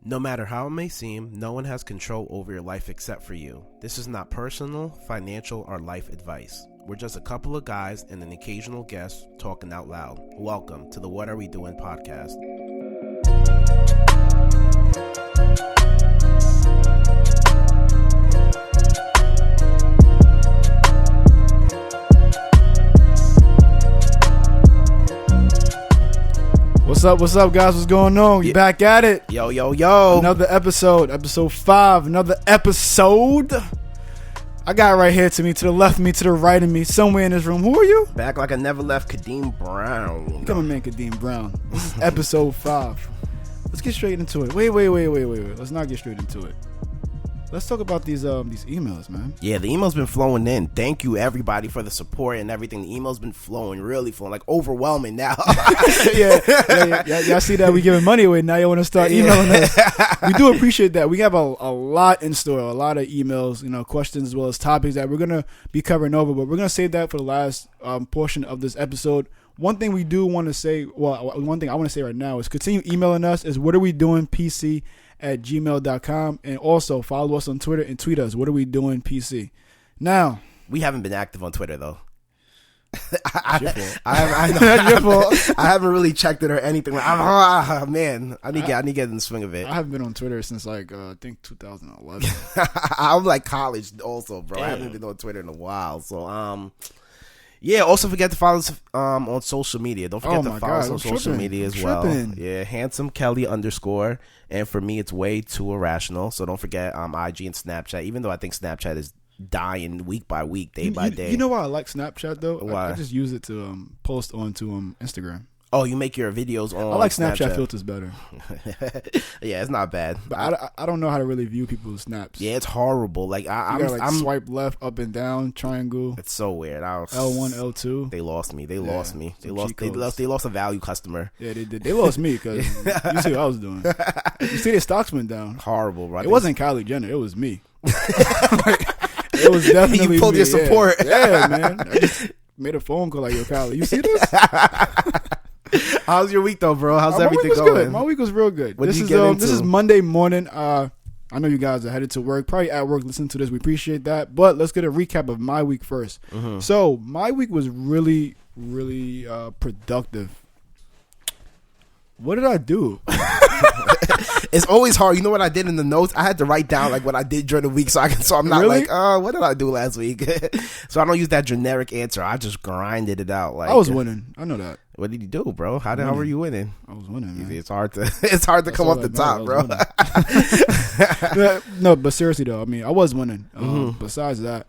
No matter how it may seem, no one has control over your life except for you. This is not personal, financial, or life advice. We're just a couple of guys and an occasional guest talking out loud. Welcome to the What Are We Doing podcast. What's up, guys? What's going on? We back at it. Yo. Another episode 5. Another episode. I got right here to me, to the left of me, to the right of me, somewhere in this room. Who are you? Back like I never left, Kadeem Brown. Come on, man, Kadeem Brown. This is episode 5. Let's get straight into it. Wait. Let's not get straight into it. Let's talk about these emails, man. Yeah, the email's been flowing in. Thank you, everybody, for the support and everything. The email's been flowing, really flowing, like overwhelming now. Yeah. Y'all see that we giving money away. Now you want to start emailing us. We do appreciate that. We have a lot in store, a lot of emails, questions as well as topics that we're going to be covering over. But we're going to save that for the last portion of this episode. One thing we do want to say, one thing I want to say right now is continue emailing us is whatarewedoingpc@gmail.com, and also follow us on Twitter and tweet us, What Are We Doing PC. Now, we haven't been active on Twitter though. I haven't really checked it or anything. Man, I need to get in the swing of it. I haven't been on Twitter since I think 2011. I'm like college also, bro. Damn. I haven't been on Twitter in a while. So yeah, also forget to follow us on social media. Don't forget to follow us on social media as well. Yeah, Handsome Kelly _. And for me, it's way too irrational. So don't forget IG and Snapchat, even though I think Snapchat is dying week by week, day by day. You know why I like Snapchat, though? Why? I just use it to post onto Instagram. Oh, you make your videos on I like Snapchat filters better. Yeah, it's not bad. But I don't know how to really view people's snaps. Yeah, it's horrible. Like I'm swipe left, up and down, triangle. It's so weird. L1, L2. They lost me. They lost a value customer. Yeah, they did. They lost me because you see what I was doing. You see their stocks went down. Horrible, right? It wasn't Kylie Jenner. It was me. It was definitely you pulled me. your support. Yeah, man. I just made a phone call like, yo, Kylie, you see this? How's your week though, bro? How's everything going? Good. My week was real good. What did you get into? This is Monday morning. I know you guys are headed to work, probably at work listening to this. We appreciate that. But let's get a recap of my week first. Mm-hmm. So my week was really, really productive. What did I do? It's always hard. You know what I did in the notes? I had to write down like what I did during the week, so I'm not really? like, what did I do last week? So I don't use that generic answer. I just grinded it out. Like I was winning. I know that. What did you do, bro? How were you winning? I was winning, man. It's hard to come off the top, bro. No, but seriously though, I mean, I was winning. Mm-hmm. Besides that,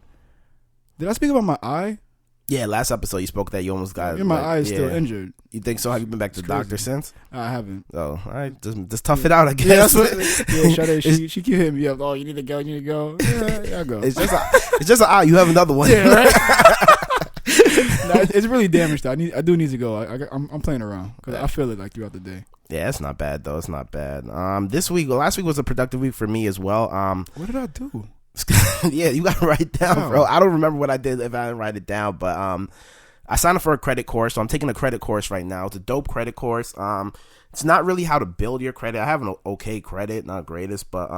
did I speak about my eye? Yeah, last episode you spoke that you almost got. My eye is still injured. You think so? Have you been back to the doctor since? I haven't. Oh, all right. Just tough it out, I guess. She keep hitting me up. Oh, you need to go. Yeah, I'll go. It's just an eye. You have another one. Yeah, right? It's really damaged. I do need to go. I'm playing around because I feel it like throughout the day. Yeah, it's not bad though. It's not bad. Last week was a productive week for me as well. What did I do? Yeah, you gotta write it down, bro. I don't remember what I did if I didn't write it down, but I signed up for a credit course, so I'm taking a credit course right now. It's a dope credit course. It's not really how to build your credit. I have an okay credit, not greatest, but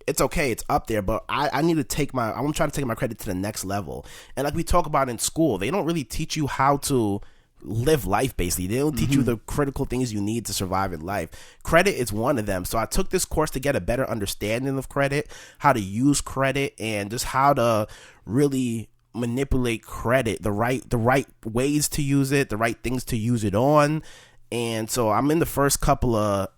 it's okay. It's up there, but I need to I want to try to take my credit to the next level. And like we talk about in school, they don't really teach you how to live life. Basically, they don't teach you the critical things you need to survive in life. Credit is one of them. So I took this course to get a better understanding of credit, how to use credit, and just how to really manipulate credit, the right ways to use it, the right things to use it on. And so I'm in the first couple of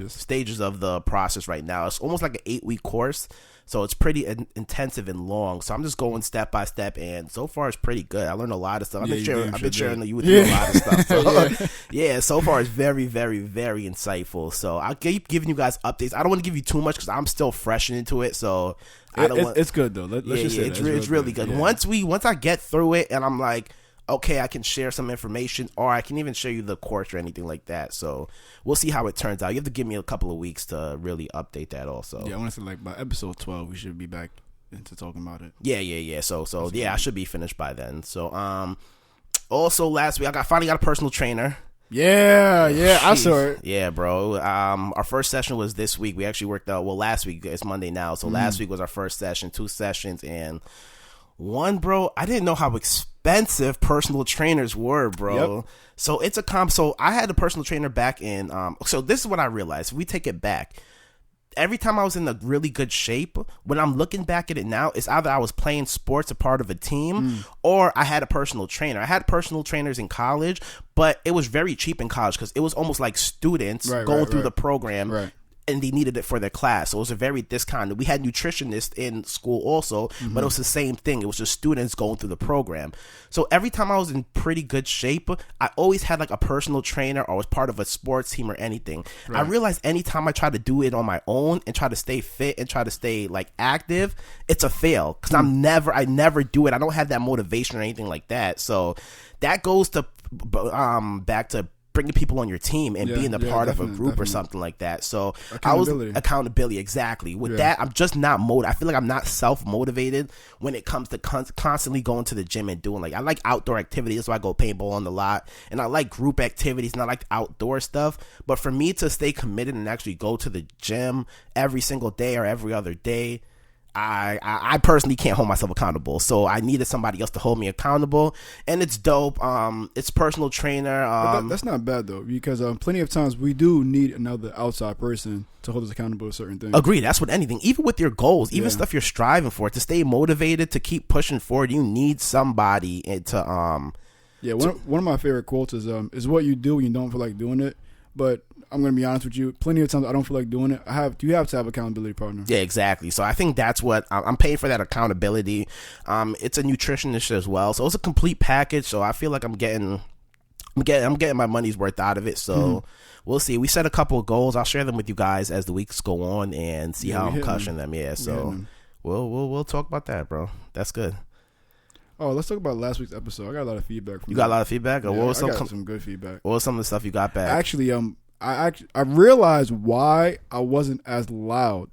stages of the process right now. It's almost like an 8-week course. So it's pretty intensive and long. So I'm just going step by step, and so far it's pretty good. I learned a lot of stuff. I've been sharing you with you a lot of stuff. So yeah, so far it's very, very, very insightful. So I'll keep giving you guys updates. I don't want to give you too much because I'm still fresh into it. So it's good though. Let's just say it's really good. Yeah. Once I get through it, and I'm like, okay, I can share some information, or I can even show you the course or anything like that. So we'll see how it turns out. You have to give me a couple of weeks to really update that also. Yeah, I want to say like by episode 12, we should be back into talking about it. Yeah. So yeah, I should be finished by then. So also last week, I finally got a personal trainer. Yeah, I saw it. Yeah, bro. Our first session was this week. We actually worked out. Well, last week. It's Monday now, so last week was our first session. 2 sessions, and one, bro. I didn't know how expensive personal trainers were, bro. Yep. So it's a comp. So I had a personal trainer back in. So this is what I realized. If we take it back, every time I was in a really good shape, when I'm looking back at it now, it's either I was playing sports, a part of a team, or I had a personal trainer. I had personal trainers in college, but it was very cheap in college because it was almost like students going through the program. Right. And they needed it for their class. So it was a very discounted. We had nutritionists in school also, but it was the same thing. It was just students going through the program. So every time I was in pretty good shape, I always had like a personal trainer or was part of a sports team or anything. Right. I realized anytime I try to do it on my own and try to stay fit and try to stay like active, it's a fail because I never do it. I don't have that motivation or anything like that. So that goes to back to bringing people on your team and being a part of a group or something like that. So accountability, exactly. With that, I'm just not I feel like I'm not self-motivated when it comes to constantly going to the gym and doing I like outdoor activities. That's why I go paintball on the lot, and I like group activities and I like outdoor stuff. But for me to stay committed and actually go to the gym every single day or every other day, I personally can't hold myself accountable, so I needed somebody else to hold me accountable, and it's dope. It's personal trainer. That's not bad though, because plenty of times we do need another outside person to hold us accountable to certain things. Agree. That's what anything, even with your goals, even stuff you're striving for, to stay motivated, to keep pushing forward, you need somebody to Yeah, one of my favorite quotes is what you do when you don't feel like doing it. But I'm going to be honest with you. Plenty of times I don't feel like doing it. You have to have accountability partner. Yeah, exactly. So I think that's what I'm paying for, that accountability. It's a nutritionist as well. So it's a complete package. So I feel like I'm getting my money's worth out of it. So we'll see. We set a couple of goals. I'll share them with you guys as the weeks go on and see how I'm crushing them. Yeah. So we'll talk about that, bro. That's good. Oh, let's talk about last week's episode. I got a lot of feedback from you. Got a lot of feedback? Yeah, I got some good feedback. What was some of the stuff you got back? Actually, I realized why I wasn't as loud.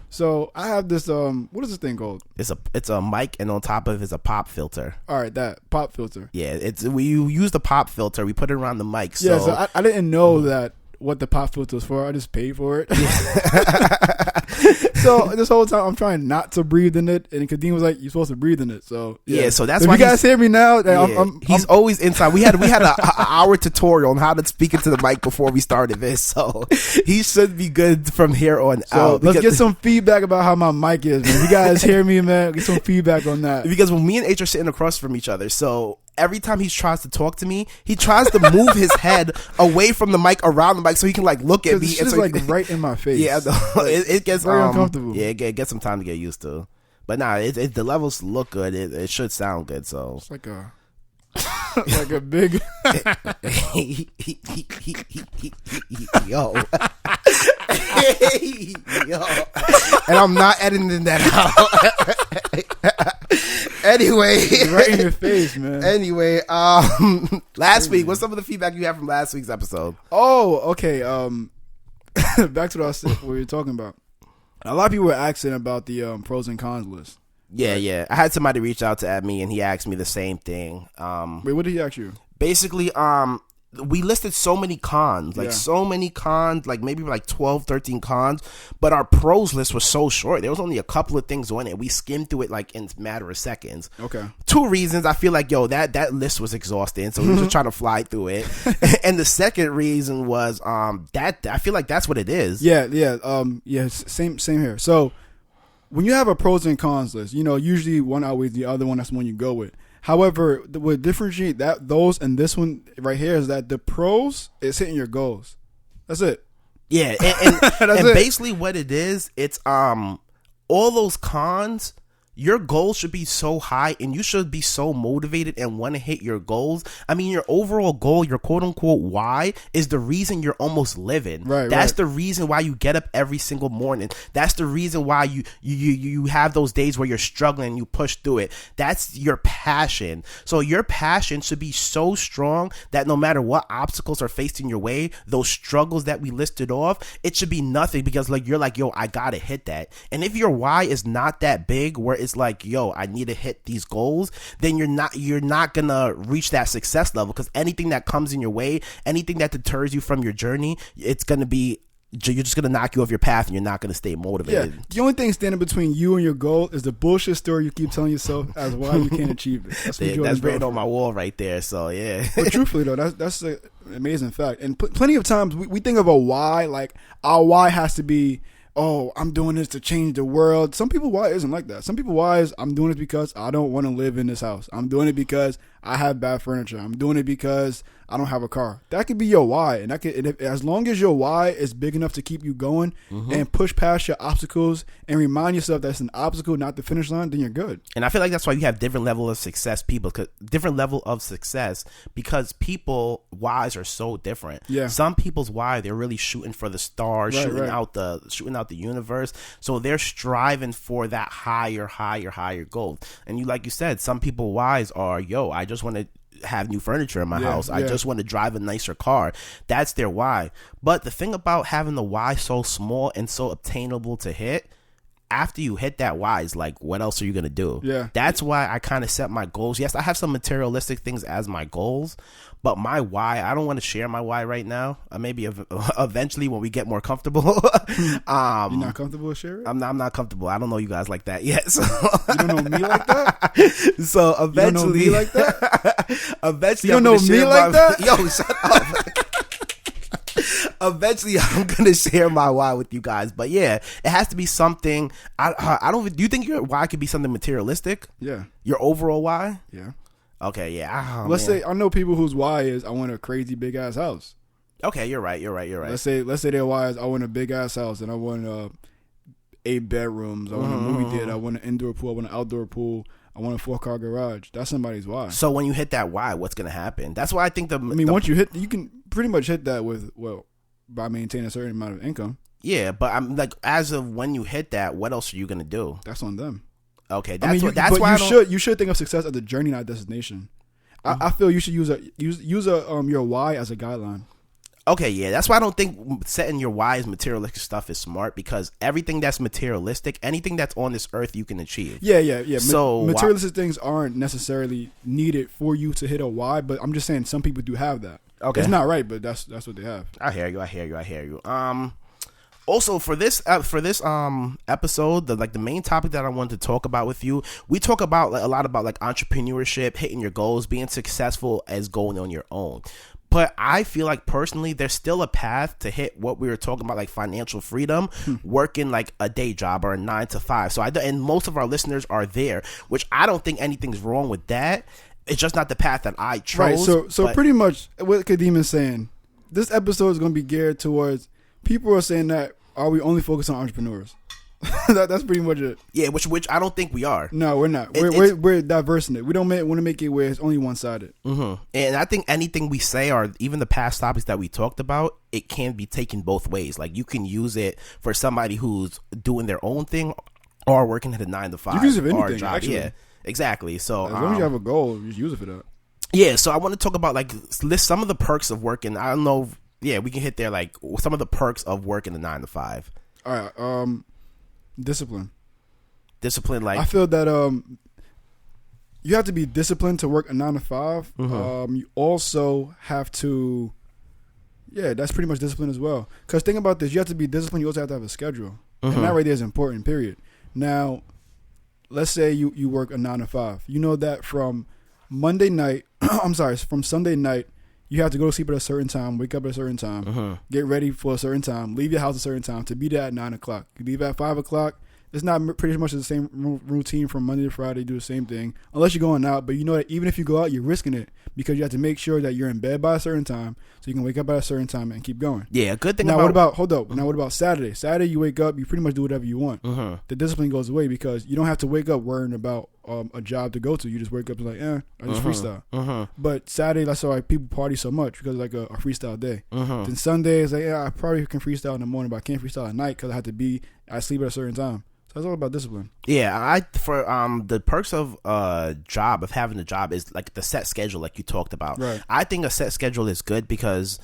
So I have this what is this thing called? It's a mic, and on top of it is a pop filter. All right, that pop filter. Yeah, we use the pop filter. We put it around the mic. So. Yeah, so I didn't know that what the pop filter was for. I just paid for it. So this whole time I'm trying not to breathe in it, and Kadeem was like, "You're supposed to breathe in it." So so that's why you guys hear me now. He's always inside. We had an hour tutorial on how to speak into the mic before we started this, so he should be good from here on out. Let's get some feedback about how my mic is, man. You guys hear me, man? Get some feedback on that. Because when me and H are sitting across from each other, so every time he tries to talk to me, he tries to move his head away from the mic, around the mic, so he can look at me. It's so right in my face. Yeah, it gets very uncomfortable. Yeah, it gets some time to get used to. But nah, the levels look good. It should sound good. So it's like a like a big yo. Yo. And I'm not editing that out. Anyway, right in your face, man. Anyway, last week, what's some of the feedback you have from last week's episode? Oh, okay. Back to what we were talking about. A lot of people were asking about the pros and cons list. Yeah. I had somebody reach out to me, and he asked me the same thing. Wait, what did he ask you? Basically, we listed so many cons, like maybe like 12, 13 cons, but our pros list was so short. There was only a couple of things on it. We skimmed through it like in a matter of seconds. Okay. 2 reasons. I feel like, that list was exhausting, so we were just trying to fly through it. And the second reason was that I feel like that's what it is. Yeah. Same here. So when you have a pros and cons list, usually one outweighs the other one. That's the one you go with. However, what differentiate those and this one right here is that the pros is hitting your goals. That's it. Yeah, and basically what it is, it's all those cons. Your goals should be so high, and you should be so motivated and want to hit your goals. I mean, your overall goal, your quote unquote why, is the reason you're almost living. Right. That's the reason why you get up every single morning. That's the reason why you have those days where you're struggling and you push through it. That's your passion. So your passion should be so strong that no matter what obstacles are faced in your way, those struggles that we listed off, it should be nothing, because you're like, yo, I gotta hit that. And if your why is not that big, where it's is like, yo, I need to hit these goals, then you're not gonna reach that success level, because anything that comes in your way, anything that deters you from your journey, it's gonna be, you're just gonna knock you off your path, and you're not gonna stay motivated. Yeah, the only thing standing between you and your goal is the bullshit story you keep telling yourself as why you can't achieve it. That's written on my wall right there. So yeah. But truthfully though, that's an amazing fact. And plenty of times we think of a why, like our why has to be, oh, I'm doing this to change the world. Some people why isn't like that. Some people why is, I'm doing it because I don't want to live in this house. I'm doing it because I have bad furniture. I'm doing it because I don't have a car. That could be your why, and as long as your why is big enough to keep you going and push past your obstacles and remind yourself that's an obstacle, not the finish line, then you're good. And I feel like that's why you have different level of success. Because people whys are so different. Yeah. Some people's why, they're really shooting for the stars, shooting out the universe. So they're striving for that higher goal. And like you said, some people whys are, yo, I just want to have new furniture in my house. I just want to drive a nicer car. That's their why. But the thing about having the why so small and so obtainable to hit, after you hit that why, is like, what else are you gonna do? Yeah. That's why I kind of set my goals. Yes, I have some materialistic things as my goals, but my why, I don't want to share my why right now. Maybe eventually when we get more comfortable. You're not comfortable with sharing? I'm not comfortable. I don't know you guys like that yet. So. You don't know me like that? So eventually, you don't know me like that? Eventually, you don't know me like that? Yo, shut up. Eventually, I'm gonna share my why with you guys, but yeah, it has to be something. I don't. Do you think your why could be something materialistic? Yeah. Your overall why? Yeah. Okay. Yeah. Let's say I know people whose why is I want a crazy big ass house. Okay, you're right. Let's say their why is I want a big ass house and I want 8 bedrooms. I want a movie theater. I want an indoor pool. I want an outdoor pool. I want a 4-car garage. That's somebody's why. So when you hit that why, what's gonna happen? That's why I think once you hit, you can pretty much hit that with by maintaining a certain amount of income. Yeah, but I'm like, as of when you hit that, what else are you gonna do? That's on them. Okay, you should think of success as a journey, not a destination. I feel you should use your why as a guideline. Okay, yeah, that's why I don't think setting your why as materialistic stuff is smart, because everything that's materialistic, anything that's on this earth, you can achieve. Yeah. So materialistic things aren't necessarily needed for you to hit a why, but I'm just saying some people do have that. Okay, it's not right, but that's what they have. I hear you. Also, for this episode, the main topic that I wanted to talk about with you, we talk about a lot about like entrepreneurship, hitting your goals, being successful as going on your own. But I feel like personally, there's still a path to hit what we were talking about, like financial freedom, working like a day job or a 9 to 5. And most of our listeners are there, which I don't think anything's wrong with that. It's just not the path that I chose. Right. So pretty much what Kadeem is saying, this episode is going to be geared towards people are saying that, are we only focused on entrepreneurs? That's pretty much it. Yeah, which I don't think we are. No, we're not. We're diverse in it. We don't want to make it where it's only one-sided. Mm-hmm. And I think anything we say, or even the past topics that we talked about, it can be taken both ways. Like, you can use it for somebody who's doing their own thing or working at a 9 to 5. You can use it for anything, job. Actually. Yeah, exactly. So as long as you have a goal, just use it for that. Yeah, so I want to talk about, like, list some of the perks of working. I don't know. Yeah, we can hit there, like, some of the perks of working a 9 to 5. All right. Discipline, like, I feel that you have to be disciplined to work a 9 to 5. Mm-hmm. You also have to, that's pretty much discipline as well. Because think about this, you have to be disciplined. You also have to have a schedule, and that right there is important. Period. Now, let's say you work a 9 to 5. You know that from Monday night, from Sunday night, you have to go to sleep at a certain time, wake up at a certain time, get ready for a certain time, leave your house at a certain time to be there at 9 o'clock. You leave at 5 o'clock. It's not pretty much the same routine from Monday to Friday. You do the same thing unless you're going out. But you know that even if you go out, you're risking it because you have to make sure that you're in bed by a certain time so you can wake up at a certain time and keep going. Yeah, good thing. Now, what about Saturday? Saturday, you wake up, you pretty much do whatever you want. The discipline goes away because you don't have to wake up worrying about a job to go to. You just wake up and like, I just freestyle. But Saturday, that's why people party so much because it's like a freestyle day. Then Sunday is like, I probably can freestyle in the morning, but I can't freestyle at night because I sleep at a certain time. So it's all about discipline. Yeah, for the perks of having a job is like the set schedule, like you talked about. Right. I think a set schedule is good because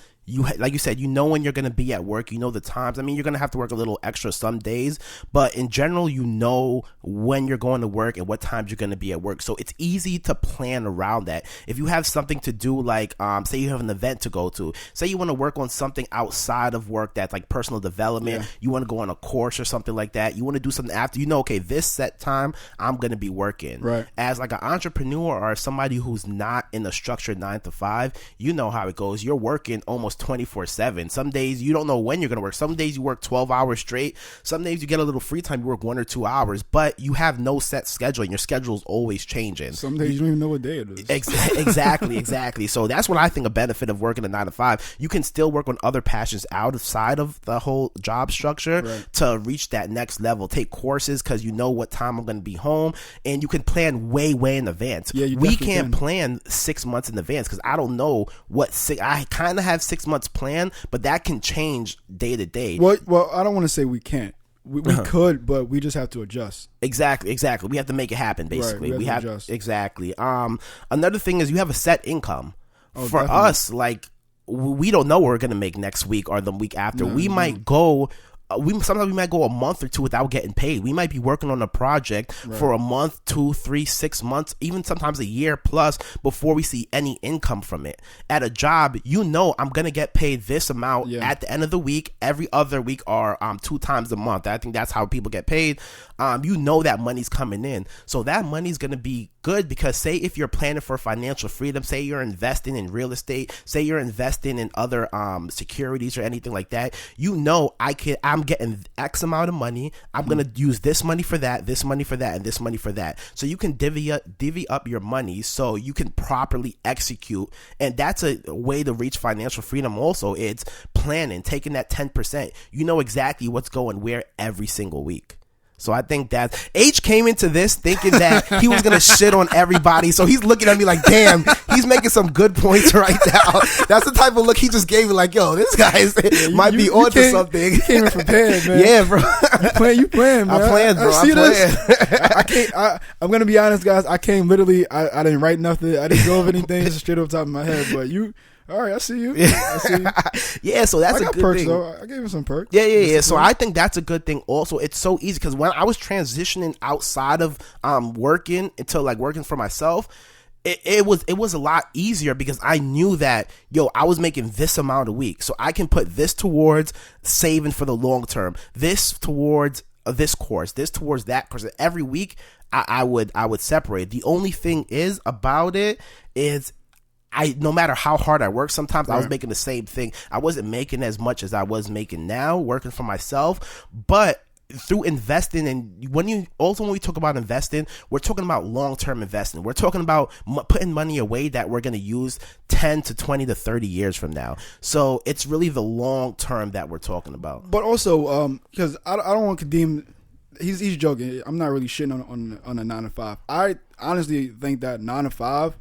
like you said, you know when you're going to be at work, you know the times. I mean, you're going to have to work a little extra some days, but in general, you know when you're going to work and what times you're going to be at work. So it's easy to plan around that. If you have something to do, like say you have an event to go to, say you want to work on something outside of work that's like personal development, you want to go on a course or something like that, you want to do something after, you know, okay, this set time I'm going to be working. Right. As like an entrepreneur or somebody who's not in a structured 9 to 5, you know how it goes. You're working almost 24/7. Some days you don't know when you're going to work. Some days you work 12 hours straight. Some days you get a little free time, you work 1 or 2 hours, but you have no set schedule and your schedule is always changing. Some days you don't even know what day it is. Exactly. So that's what I think a benefit of working a 9 to 5. You can still work on other passions outside of the whole job structure to reach that next level. Take courses because you know what time I'm going to be home, and you can plan way in advance. Yeah, we can't plan 6 months in advance because I don't know I kind of have 6 months planned, but that can change day to day. Well, I don't want to say we can't. We could, but we just have to adjust. Exactly. We have to make it happen, basically. Right, we have to adjust. Exactly. Another thing is you have a set income. For definitely. us, like, we don't know what we're going to make next week or the week after. We might go... sometimes we might go a month or two without getting paid. We might be working on a project for a month, 2, 3, 6 months, even sometimes a year plus before we see any income from it. At a job, you know I'm going to get paid this amount at the end of the week, every other week, or 2 times a month. I think that's how people get paid. You know that money's coming in. So that money's going to be good because say if you're planning for financial freedom, say you're investing in real estate, say you're investing in other securities or anything like that, you know I'm getting X amount of money. I'm going to use this money for that, this money for that, and this money for that. So you can divvy up your money so you can properly execute. And that's a way to reach financial freedom also. It's planning, taking that 10%. You know exactly what's going where every single week. So I think that H came into this thinking that he was going to shit on everybody. So he's looking at me like, damn, he's making some good points right now. That's the type of look he just gave me like, yo, this guy might be onto something. You came in prepared, man. Yeah, bro. You playing, man. I'm playing, bro. I'm going to be honest, guys. I came literally, I didn't write nothing. I didn't go over anything. Just straight off the top of my head. But all right, I see you. Yeah, so that's a good perks, thing. Though. I gave him some perks. Yeah. So I think that's a good thing. Also, it's so easy because when I was transitioning outside of working into like working for myself, it was a lot easier because I knew that I was making this amount a week, so I can put this towards saving for the long term, this towards this course, this towards that course. Every week, I would separate. The only thing is about it is, no matter how hard I work, sometimes I was making the same thing. I wasn't making as much as I was making now, working for myself. But through investing, and when we talk about investing, we're talking about long-term investing. We're talking about putting money away that we're going to use 10 to 20 to 30 years from now. So it's really the long term that we're talking about. But also, because I don't want Kadeem. He's joking. I'm not really shitting on a 9 to 5. I honestly think that 9 to 5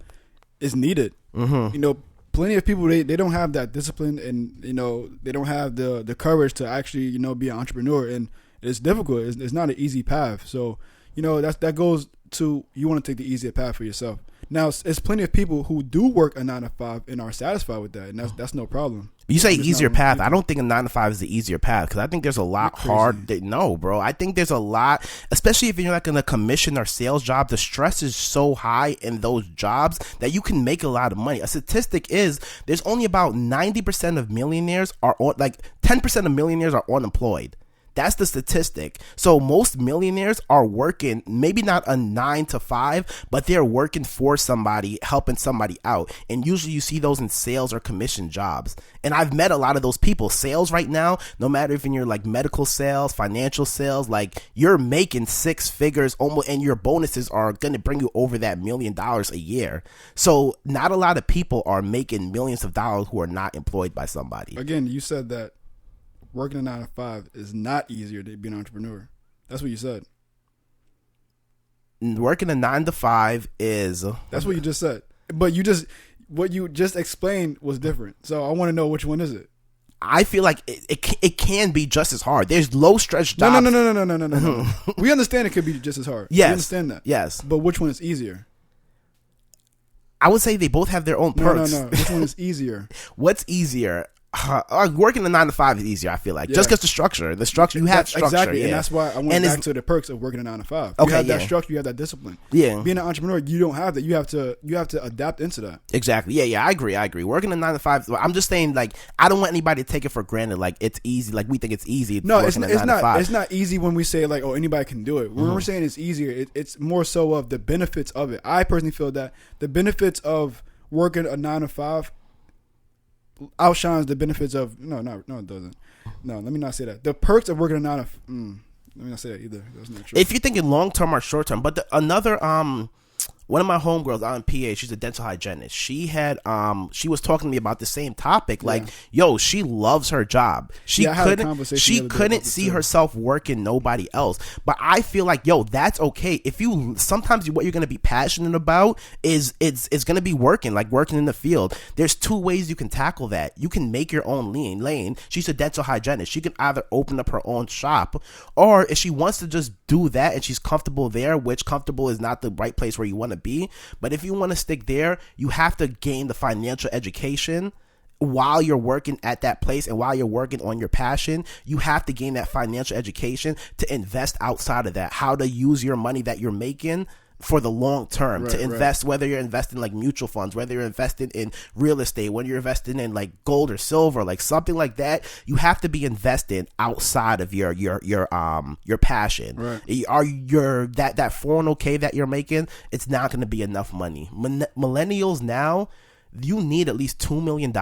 is needed. Mm-hmm. Plenty of people they don't have that discipline, and they don't have the courage to actually be an entrepreneur, and it's difficult. It's not an easy path. So that goes to, you want to take the easier path for yourself. Now, it's plenty of people who do work a 9 to 5 and are satisfied with that, and that's no problem. You say easier path. I don't think a 9 to 5 is the easier path because I think there's a lot hard. No, bro. I think there's a lot, especially if you're like in a commission or sales job. The stress is so high in those jobs that you can make a lot of money. A statistic is there's only about 90% of millionaires are 10% of millionaires are unemployed. That's the statistic. So most millionaires are working, maybe not a 9 to 5, but they're working for somebody, helping somebody out. And usually you see those in sales or commission jobs. And I've met a lot of those people. Sales right now, no matter if you're like medical sales, financial sales, like you're making 6 figures almost, and your bonuses are going to bring you over that $1 million a year. So not a lot of people are making millions of dollars who are not employed by somebody. Again, you said that working a 9 to 5 is not easier to be an entrepreneur. That's what you said. Working a 9 to 5 is. That's what you just said. But what you just explained was different. So I want to know, which one is it? I feel like it can be just as hard. There's low stress jobs. No. We understand it could be just as hard. Yes. We understand that. Yes. But which one is easier? I would say they both have their own perks. No. Which one is easier? What's easier? working a 9 to 5 is easier. I feel like just because the structure, you have structure, exactly, yeah. and that's why I went back to the perks of working a 9 to 5. You have that structure, you have that discipline. Yeah, being an entrepreneur, you don't have that. You have to adapt into that. Exactly. Yeah. I agree. Working a 9 to 5. I'm just saying, like, I don't want anybody to take it for granted. Like, it's easy. Like, we think it's easy. No, it's not. It's not easy when we say like, oh, anybody can do it. When we're saying it's easier, it's more so of the benefits of it. I personally feel that the benefits of working a 9 to 5 outshines the benefits of no, it doesn't. No, let me not say that. The perks of working a 9 to let me not say that either. That's not true. If you're thinking long term or short term, but another one of my homegirls out in PA, she's a dental hygienist. She was talking to me about the same topic. Like, yo, she loves her job. She couldn't see herself working nobody else. But I feel like, yo, that's okay. If sometimes what you're going to be passionate about is going to be working in the field. There's two ways you can tackle that. You can make your own lane. She's a dental hygienist. She can either open up her own shop, or if she wants to just do that and she's comfortable there, which comfortable is not the right place where you want to be, but if you want to stick there, you have to gain the financial education while you're working at that place, and while you're working on your passion, you have to gain that financial education to invest outside of that, how to use your money that you're making for the long term, to invest, whether you're investing like mutual funds, whether you're investing in real estate, when you're investing in like gold or silver, like something like that, you have to be investing outside of your passion. That 401k that you're making, it's not going to be enough money. Millennials now, you need at least $2 million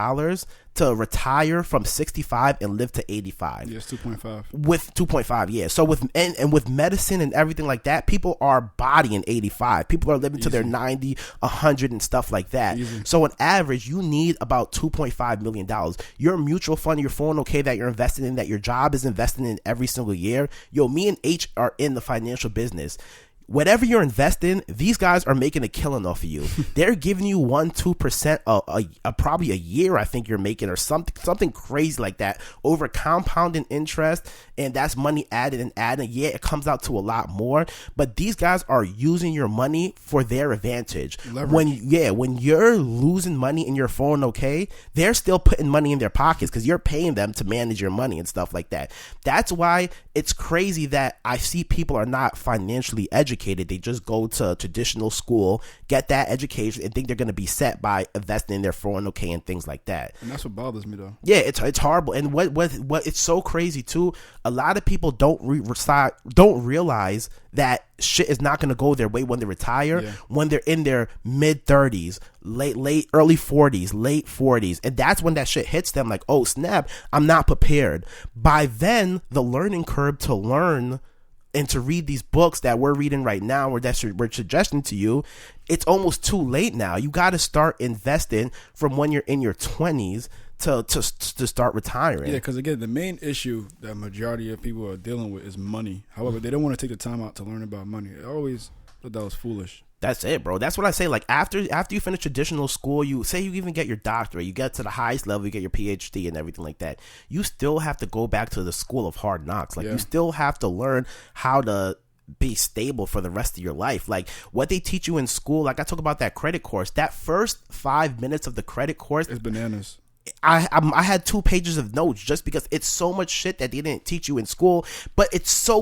to retire from 65 and live to 85. Yes, 2.5. With 2.5, yeah. So with medicine and everything like that, people are bodying 85. People are living to their 90, 100 and stuff like that. So on average, you need about $2.5 million. Your mutual fund, your 401k that you're investing in, that your job is investing in every single year. Yo, me and H are in the financial business. Whatever you're investing, these guys are making a killing off of you. They're giving you 1-2% probably a year, I think you're making, or something crazy like that, over compounding interest, and that's money added and added. Yeah, it comes out to a lot more, but these guys are using your money for their advantage. Leverage. When you're losing money in your 401k, they're still putting money in their pockets because you're paying them to manage your money and stuff like that. That's why it's crazy that I see people are not financially educated. They just go to traditional school, get that education, and think they're going to be set by investing in their 401k and things like that. And that's what bothers me, though. Yeah, it's horrible. And what it's so crazy too. A lot of people don't realize that shit is not going to go their way when they retire, when they're in their mid 30s, early 40s, late 40s. And that's when that shit hits them like, oh snap, I'm not prepared. By then, the learning curve to learn and to read these books that we're reading right now, or that we're suggesting to you, it's almost too late now. You got to start investing from when you're in your 20s to start retiring. Yeah, because again, the main issue that majority of people are dealing with is money. However, they don't want to take the time out to learn about money. I always thought that was foolish. That's it, bro. That's what I say. Like after you finish traditional school, you say you even get your doctorate, you get to the highest level, you get your PhD and everything like that. You still have to go back to the school of hard knocks. Like you still have to learn how to be stable for the rest of your life. Like what they teach you in school, like I talk about that credit course, that first 5 minutes of the credit course is bananas. I had 2 pages of notes just because it's so much shit that they didn't teach you in school, but it's so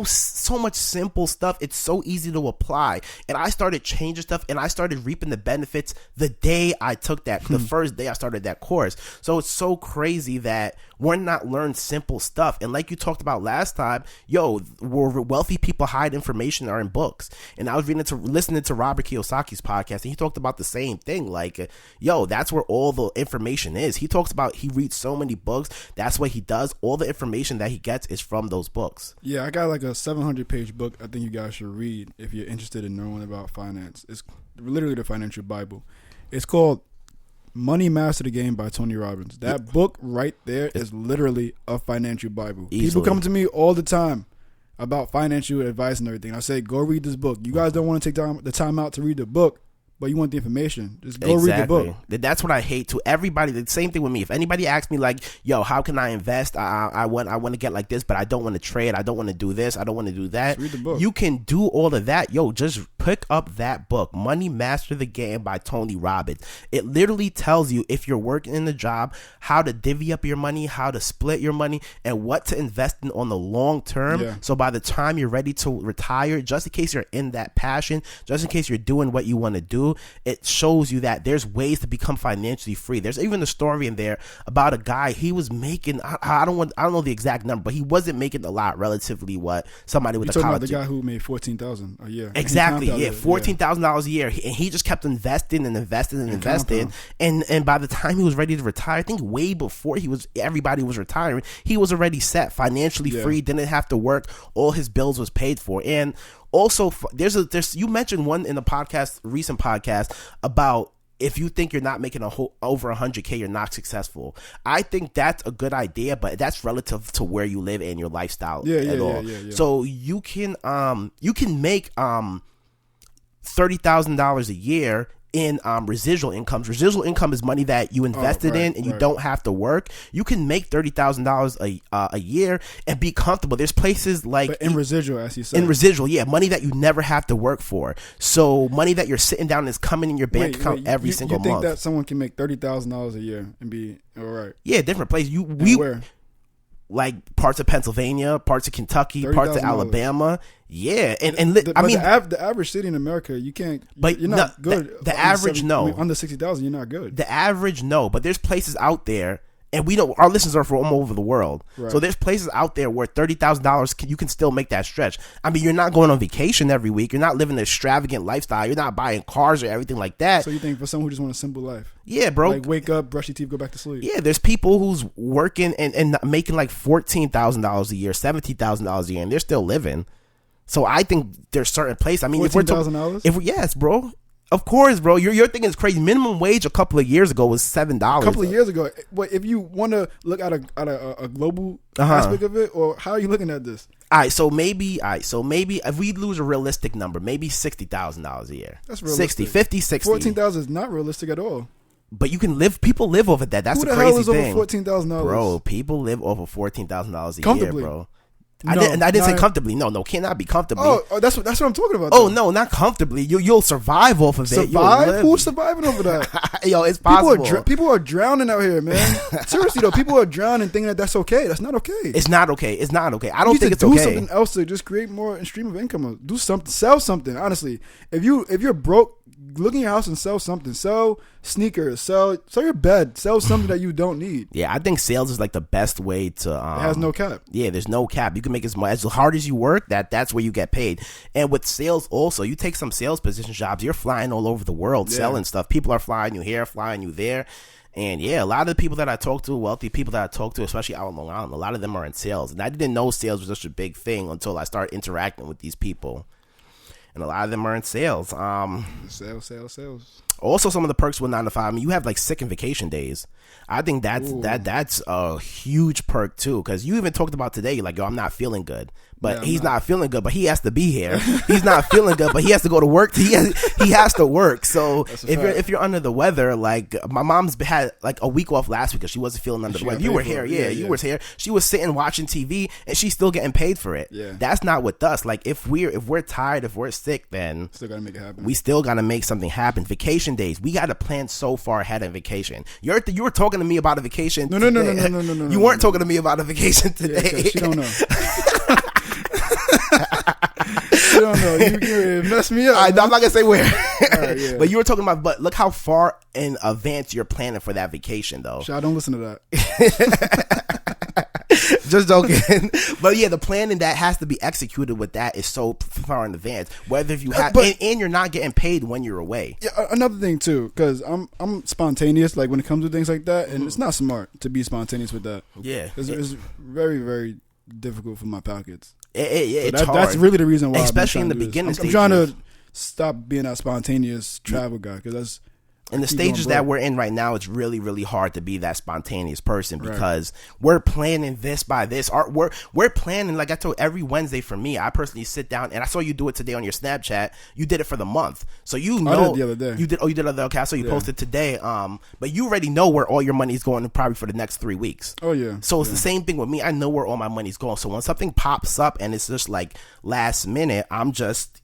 much simple stuff. It's so easy to apply. And I started changing stuff and I started reaping the benefits the day I took that, the first day I started that course. So it's so crazy that we're not learning simple stuff. And like you talked about last time, where wealthy people hide information are in books. And I was listening to Robert Kiyosaki's podcast, and he talked about the same thing. Like, that's where all the information is. He talks about he reads so many books. That's what he does. All the information that he gets is from those books. Yeah, I got like a 700-page book I think you guys should read if you're interested in knowing about finance. It's literally the financial Bible. It's called Money Master the Game by Tony Robbins. That book right there is literally a financial Bible. Easily. People come to me all the time about financial advice and everything. I say, go read this book. You guys don't want to take the time out to read the book, but you want the information. Just go read the book. That's what I hate too. Everybody, the same thing with me. If anybody asks me like, how can I invest? I want to get like this, but I don't want to trade. I don't want to do this. I don't want to do that. Just read the book. You can do all of that. Just pick up that book, Money Master the Game by Tony Robbins. It literally tells you, if you're working in the job, how to divvy up your money, how to split your money, and what to invest in on the long term. Yeah. So by the time you're ready to retire, just in case you're in that passion, just in case you're doing what you want to do, it shows you that there's ways to become financially free. There's even a story in there about a guy. He was making, I don't know the exact number, but he wasn't making a lot relatively what somebody with You're a talking college. about the guy who made $14,000 a year. Exactly, yeah, $14,000 a year, and he just kept investing and investing and investing, and by the time he was ready to retire, I think way before everybody was retiring, he was already set, financially free, didn't have to work, all his bills was paid for. And also, there's you mentioned one in the recent podcast about, if you think you're not making over 100K, you're not successful. I think that's a good idea, but that's relative to where you live and your lifestyle at all. So you can make $30,000 a year in residual incomes. Residual income is money that you invested in and you don't have to work. You can make $30,000 a year and be comfortable. There's places like, but in residual, as you said. In residual, yeah, money that you never have to work for. So money that you're sitting down and is coming in your bank account every single month. You think that someone can make $30,000 a year and be all right? Yeah, different places. Where? Like parts of Pennsylvania, parts of Kentucky, parts of Alabama. Yeah, the average city in America, you can't. But you're not good. The average, no. Under 60,000, you're not good. The average, no. But there's places out there, and we don't. Our listeners are from all over the world, so there's places out there where $30,000 you can still make that stretch. I mean, you're not going on vacation every week. You're not living an extravagant lifestyle. You're not buying cars or everything like that. So you think for someone who just want a simple life? Yeah, bro. Like wake up, brush your teeth, go back to sleep. Yeah, there's people who's working and making like $14,000 a year, $17,000 a year, and they're still living. So I think there's certain places. I mean, $14,000? Yes, bro. Of course, bro. Your thing is crazy. Minimum wage a couple of years ago was $7. A couple of years ago. But if you want to look at a global aspect of it, or how are you looking at this? All right, so maybe if we lose a realistic number, maybe $60,000 a year. That's realistic. 60. $14,000 is not realistic at all. But you can live. People live over that. That's Who the crazy thing. Over $14,000, bro. People live over $14,000 a year, bro. No, I didn't say comfortably. No, cannot be comfortably. Oh, that's what I'm talking about. Oh, no, not comfortably. You'll survive off of it. Survive? Who's surviving over that? Yo, it's possible. People are drowning out here, man. Seriously though, people are drowning thinking that's okay. That's not okay. It's not okay. It's not okay. I don't think it's okay. Do something else to just create more stream of income. Do something. Sell something. Honestly, if you're broke, look in your house and sell something. Sell sneakers. Sell your bed. Sell something that you don't need. Yeah, I think sales is like the best way to. It has no cap. Yeah, there's no cap. You can make as hard as you work. That's where you get paid. And with sales, also, you take some sales position jobs. You're flying all over the world selling stuff. People are flying you here, flying you there. And yeah, a lot of the people that I talk to, wealthy people that I talk to, especially out in Long Island, a lot of them are in sales. And I didn't know sales was such a big thing until I started interacting with these people. And a lot of them are in sales. Sales. Also, some of the perks with 9 to 5. I mean, you have like sick and vacation days. I think that's a huge perk too, because you even talked about today, like, yo, I'm not feeling good, but he's not feeling good, but he has to be here. He's not feeling good, but he has to go to work. He has to work. So if you're under the weather, like my mom's had like a week off last week because she wasn't feeling under the weather. You were here, you were here. She was sitting watching TV, and she's still getting paid for it. Yeah, that's not with us. Like if we're tired, if we're sick, then still gotta make it happen. We still gotta make something happen. Vacation days, we gotta plan so far ahead of vacation. You were talking to me about a vacation. No. You weren't talking to me about a vacation today. Yeah, she don't know. You don't know. You mess me up. I'm not gonna say where. Right, yeah. But you were talking about. But look how far in advance you're planning for that vacation, though. I don't listen to that. Just joking. But yeah, the planning that has to be executed with that is so far in advance. Whether if you have and you're not getting paid when you're away. Yeah, another thing too, because I'm spontaneous. Like when it comes to things like that, and it's not smart to be spontaneous with that. Yeah, it's very, very difficult for my pockets. It's hard. That's really the reason why. Especially in the beginning stages. I'm trying to stop being that spontaneous travel guy, because that's. In the stages that we're in right now, it's really, really hard to be that spontaneous person, because we're planning this by this. We're planning, like I told every Wednesday for me, I personally sit down, and I saw you do it today on your Snapchat. You did it for the month. So you know. I did it the other day. You did the other day. Okay, so you posted today. But you already know where all your money is going probably for the next 3 weeks. Oh, yeah. So it's the same thing with me. I know where all my money's going. So when something pops up and it's just like last minute, I'm just,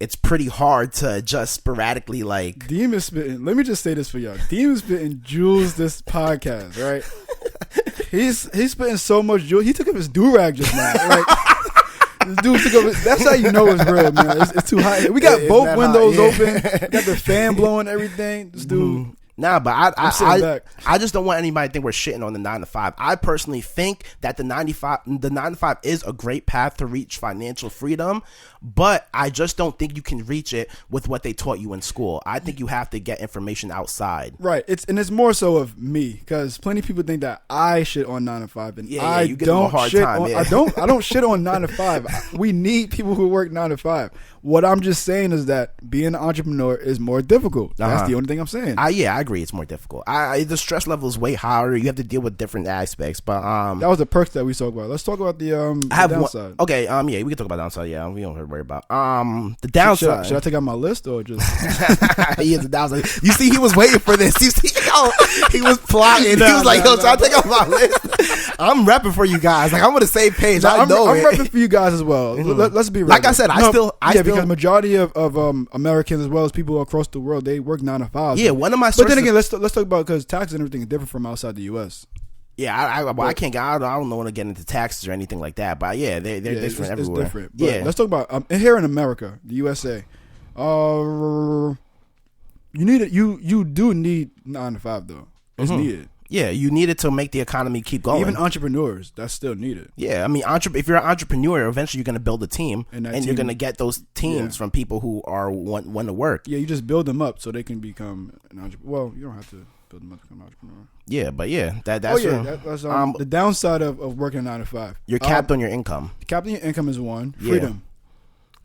it's pretty hard to just sporadically like. Deem is spitting. Let me just say this for y'all. Deem is spitting jewels this podcast, right? He's spitting so much jewels. He took up his do-rag just now. Like, this dude took up. That's how you know it's real, man. It's too hot. We got both windows open. We got the fan blowing everything. This dude. Nah, but I just don't want anybody to think we're shitting on the 9 to 5. I personally think that the 9 to 5 is a great path to reach financial freedom, but I just don't think you can reach it with what they taught you in school. I think you have to get information outside. Right. It's more so of me, because plenty of people think that I shit on 9 to 5, and I don't shit on. I don't shit on 9 to 5. We need people who work 9 to 5. What I'm just saying is that being an entrepreneur is more difficult. That's the only thing I'm saying. I agree. It's more difficult. The stress level is way higher. You have to deal with different aspects. But that was the perks that we talked about. Let's talk about the downside. Okay. Yeah, we can talk about downside. Yeah, we don't have to worry about the downside. Should I take out my list or just? He is the downside. You see, he was waiting for this. You see, he was plotting. He was like, "Yo, should I take out my list?" I'm repping for you guys. Like, I'm on the same page. I'm repping for you guys as well. Let's be real. Like I said, I still because majority of Americans as well as people across the world, they work 9 to 5. Yeah, one of my sources. But then again, let's talk about, because taxes and everything is different from outside the U.S. Yeah, I can't get. I don't want to get into taxes or anything like that. But yeah, they're different everywhere. It's different. But yeah, let's talk about here in America, the USA. You need it. You do need 9 to 5 though. It's needed. Yeah, you need it to make the economy keep going. Even entrepreneurs, that's still needed. Yeah, I mean, if you're an entrepreneur, eventually you're going to build a team, and you're going to get those teams from people who want to work. Yeah, you just build them up so they can become an entrepreneur. Well, you don't have to build them up to become an entrepreneur. Yeah, but yeah, that's the downside of working 9 to 5. You're capped on your income. Capped on your income is one. Freedom.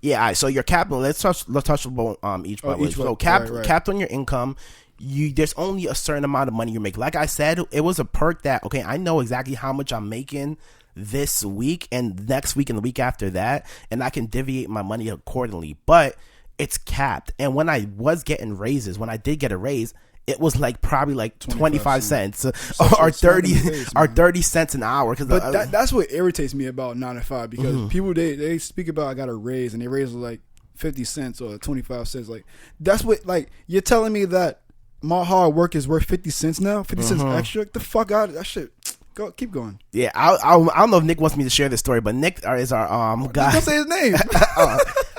Yeah, all right, so you're capped. Let's touch about each one. So capped on your income. There's only a certain amount of money you make. Like I said, it was a perk that, okay, I know exactly how much I'm making this week and next week and the week after that, and I can deviate my money accordingly, but it's capped. And when I was getting raises, when I did get a raise, it was like probably like 25 cents or 30 cents an hour. But that's what irritates me about 9 to 5, because people, they speak about I got a raise, and they raise like 50 cents or 25 cents. Like, that's what, like, you're telling me that my hard work is worth 50 cents now? 50 cents extra? Get the fuck out of that shit. Go, keep going. Yeah, I don't know if Nick wants me to share this story, but Nick is our guy. Don't say his name.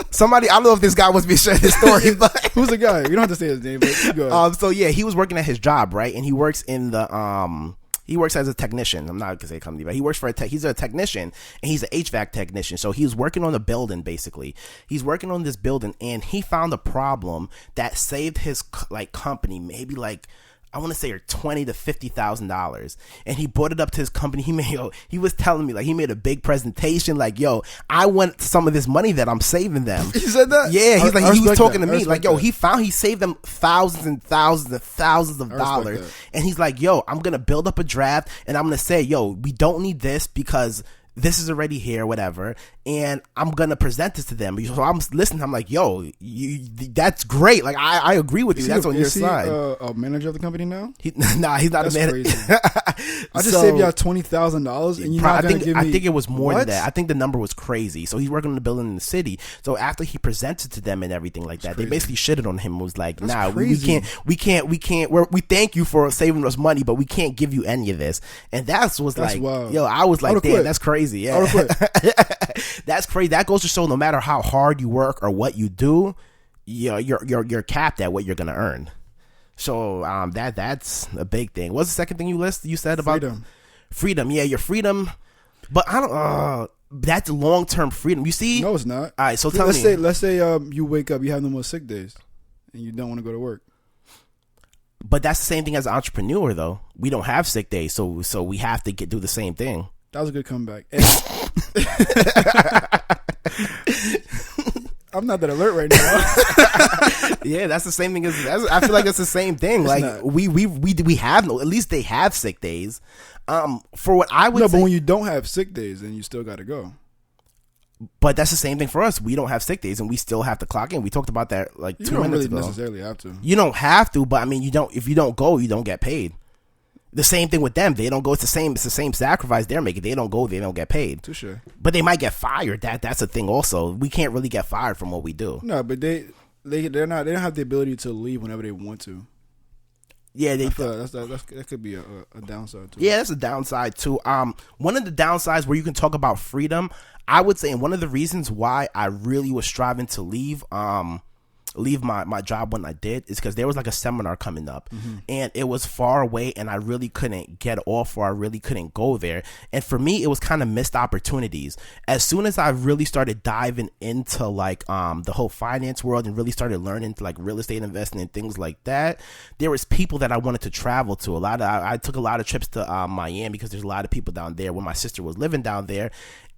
Somebody, I don't know if this guy wants me to share this story, but who's the guy? You don't have to say his name, but keep going. So yeah, he was working at his job, right? And he works in the he works as a technician. I'm not gonna say company, but he works for he's a technician, and he's an HVAC technician. So he's working on a building, basically. He's working on this building, and he found a problem that saved his company maybe like, I want to say $20,000 to $50,000, and he brought it up to his company. He was telling me, like, he made a big presentation, like, yo, I want some of this money that I'm saving them. He said that? Yeah, he was talking to me, like, yo, he saved them thousands and thousands and thousands of dollars, and he's like, yo, I'm gonna build up a draft, and I'm gonna say, yo, we don't need this because this is already here, whatever, and I'm gonna present this to them. So I'm listening. I'm like, yo, that's great. Like, I agree with you. That's on your side. A manager of the company now? He's not a manager. I just saved y'all $20,000, and you're not gonna give me. I think it was more than that. I think the number was crazy. So he's working on the building in the city. So after he presented to them and everything like that, they basically shitted on him. Was like, nah, we can't. We thank you for saving us money, but we can't give you any of this. And that's like, wild. Yo, I was like, damn, that's crazy. Yeah, that's crazy. That goes to show no matter how hard you work or what you do, you're capped at what you're gonna earn. So that's a big thing. What's the second thing you said about freedom? Yeah, your freedom. But I don't. That's long term freedom. You see? No, it's not. All right. So let's say you wake up, you have no more sick days, and you don't want to go to work. But that's the same thing as an entrepreneur, though. We don't have sick days, so we have to do the same thing. That was a good comeback. I'm not that alert right now. Yeah, that's the same thing I feel like it's the same thing. It's like not. we have no. At least they have sick days. For what I would say, but when you don't have sick days, then you still got to go. But that's the same thing for us. We don't have sick days, and we still have to clock in. We talked about that like 2 minutes ago. You don't really necessarily have to. You don't have to, but I mean, you don't. If you don't go, you don't get paid. The same thing with them. They don't go. It's the same sacrifice they're making. They don't go. They don't get paid. Touche. But they might get fired. That's a thing. Also, we can't really get fired from what we do. No, but they're not. They don't have the ability to leave whenever they want to. Yeah, that could be a downside too. Yeah, that's a downside too. One of the downsides where you can talk about freedom, I would say, and one of the reasons why I really was striving to leave my job when I did is because there was like a seminar coming up, and it was far away, and I really couldn't get off, or I really couldn't go there. And for me, it was kind of missed opportunities. As soon as I really started diving into like the whole finance world and really started learning like real estate investing and things like that, there was people that I wanted to travel to. I took a lot of trips to Miami because there's a lot of people down there when my sister was living down there.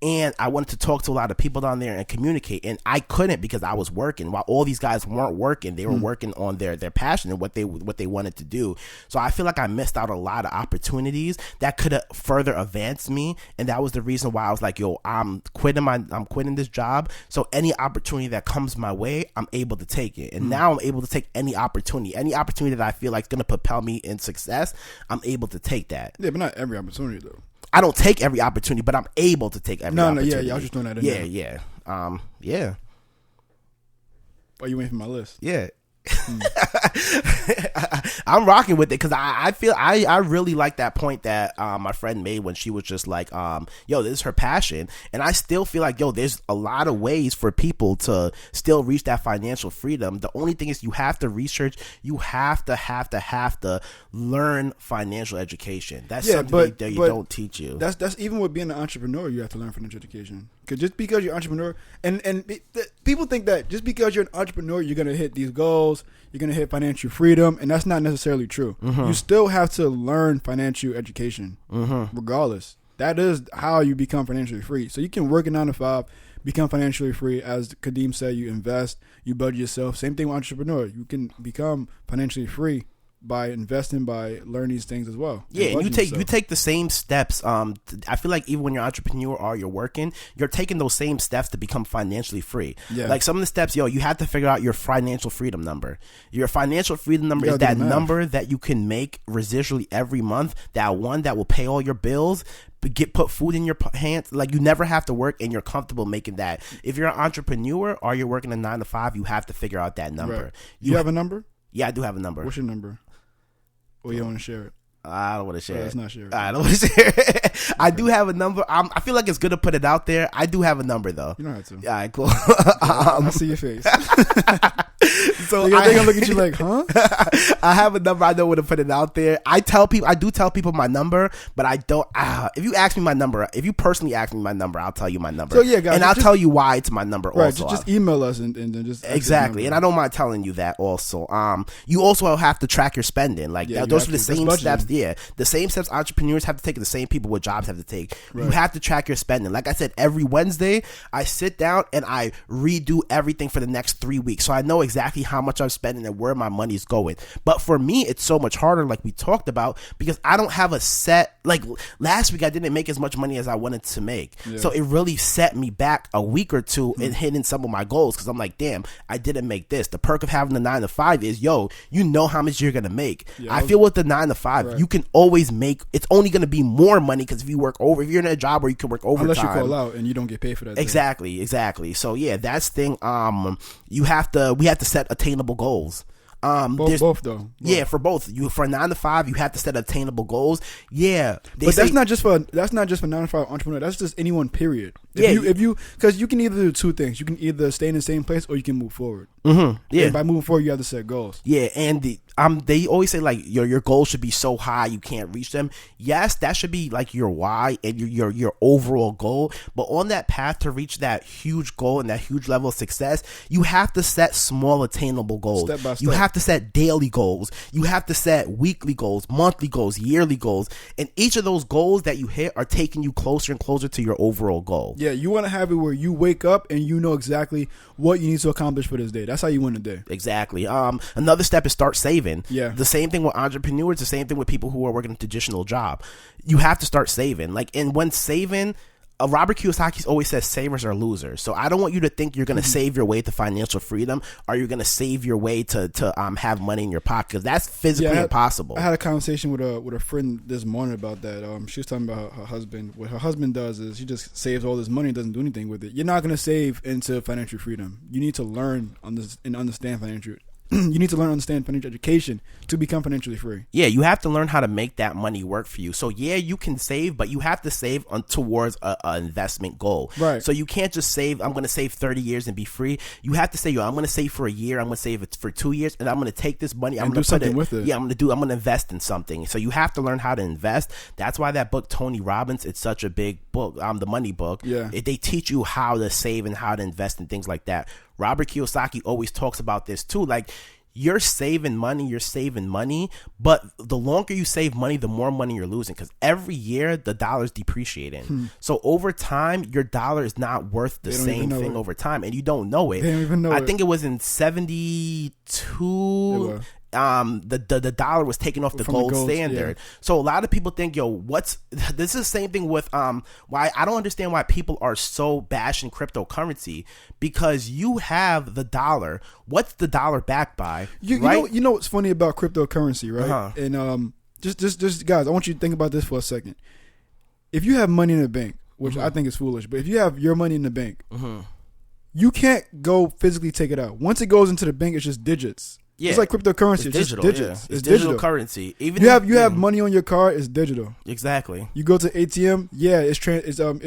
And I wanted to talk to a lot of people down there and communicate, and I couldn't because I was working. While all these guys weren't working, they were working on their passion and what they wanted to do. So I feel like I missed out a lot of opportunities that could have further advanced me, and that was the reason why I was like, "Yo, I'm quitting this job. So any opportunity that comes my way, I'm able to take it." And now I'm able to take any opportunity that I feel like is going to propel me in success. I'm able to take that. Yeah, but not every opportunity though. I don't take every opportunity, but I'm able to take every opportunity. Yeah, I was just doing that. Yeah. Why you waiting for my list? Yeah. I'm rocking with it because I feel I really like that point that my friend made when she was just like, yo, this is her passion. And I still feel like, yo, there's a lot of ways for people to still reach that financial freedom. The only thing is you have to research. You have to learn financial education. That's something that you don't teach you. That's even with being an entrepreneur, you have to learn financial education. Because just because you're an entrepreneur, and people think that just because you're an entrepreneur, you're going to hit these goals, you're going to hit financial freedom, and that's not necessarily true. You still have to learn financial education, regardless. That is how you become financially free. So you can work a 9 to 5, become financially free. As Kadeem said, you invest, you budget yourself. Same thing with entrepreneur. You can become financially free by investing, by learning these things as well. Yeah, you take the same steps. I feel like even when you're an entrepreneur or you're working, you're taking those same steps to become financially free. Yeah. Like some of the steps, you have to figure out your financial freedom number. Your financial freedom number is that number that you can make residually every month, that one that will pay all your bills, put food in your hands. Like you never have to work and you're comfortable making that. If you're an entrepreneur or you're working a 9 to 5, you have to figure out that number. Right. You have a number? Yeah, I do have a number. What's your number? Or you don't want to share it? I don't want to share it. Let's not share it. I don't want to share it. I do have a number. I feel like it's good to put it out there. I do have a number, though. You don't have to. All right, cool. I see your face. So they're going to look at you like, huh? I have a number. I know where to put it out there. I do tell people my number, but I don't. If you ask me my number, if you personally ask me my number, I'll tell you my number. So yeah, guys, and I'll tell you why it's my number. Right, also, just email us and then just exactly. And I don't mind telling you that also. You also have to track your spending. Like those are the same steps. Yeah, the same steps entrepreneurs have to take, the same people with jobs have to take. Right. You have to track your spending. Like I said, every Wednesday I sit down and I redo everything for the next 3 weeks, so I know exactly how much I'm spending and where my money is going. But for me, it's so much harder, like we talked about, because I don't have a set. Like last week, I didn't make as much money as I wanted to make, so it really set me back a week or two in hitting some of my goals. Because I'm like, damn, I didn't make this. The perk of having the 9 to 5 is, you know how much you're gonna make. I feel with the 9 to 5, you can always make. It's only gonna be more money because if you work over, if you're in a job where you can work overtime, unless you call out and you don't get paid for that. Exactly. So yeah, that's the thing. We have to set attainable goals. Both though. Yeah, for both. For 9 to 5, you have to set attainable goals. Yeah, but that's not just for 9 to 5 entrepreneur. That's just anyone. Period. If you because you can either do two things. You can either stay in the same place or you can move forward. Yeah. And by moving forward, you have to set goals. Yeah, and they always say like your goals should be so high you can't reach them. Yes, that should be like your why and your overall goal. But on that path to reach that huge goal and that huge level of success, you have to set small attainable goals. Step by step. You have to set daily goals. You have to set weekly goals, monthly goals, yearly goals. And each of those goals that you hit are taking you closer and closer to your overall goal. Yeah, you want to have it where you wake up and you know exactly what you need to accomplish for this day. That's how you win the day. Exactly. Another step is start saving. Yeah. The same thing with entrepreneurs, the same thing with people who are working a traditional job. You have to start saving. Like, and when saving, Robert Kiyosaki always says savers are losers. So I don't want you to think you're going to save your way to financial freedom, or you're going to save your way to have money in your pocket, because that's physically impossible. I had a conversation with a friend this morning about that. She was talking about her husband. What her husband does is he just saves all this money and doesn't do anything with it. You're not going to save into financial freedom. You need to learn and understand financial. You need to learn and understand financial education to become financially free. Yeah, you have to learn how to make that money work for you. So yeah, you can save, but you have to save towards a investment goal. Right. So you can't just save, I'm going to save 30 years and be free. You have to say, I'm going to save for a year, I'm going to save it for 2 years, and I'm going to take this money, I'm going to do something with it. Yeah, I'm going to invest in something. So you have to learn how to invest. That's why that book, Tony Robbins, it's such a big book, the money book. Yeah. They teach you how to save and how to invest in things like that. Robert Kiyosaki always talks about this too. Like, you're saving money, but the longer you save money, the more money you're losing, because every year the dollar's depreciating. So over time, your dollar is not worth the same thing over time, and you don't know it. They don't even know I think it was in 72. The dollar was taken off the gold standard. Yeah. So a lot of people think, this is the same thing with why I don't understand why people are so bashing cryptocurrency, because you have the dollar. What's the dollar backed by? You know what's funny about cryptocurrency, right? Uh-huh. And just guys, I want you to think about this for a second. If you have money in the bank, which I think is foolish, but if you have your money in the bank, you can't go physically take it out. Once it goes into the bank, it's just digits. Yeah. It's like cryptocurrency. It's digital. Just digits. Yeah. It's digital currency. Even you have money on your card, it's digital. Exactly. You go to ATM, it's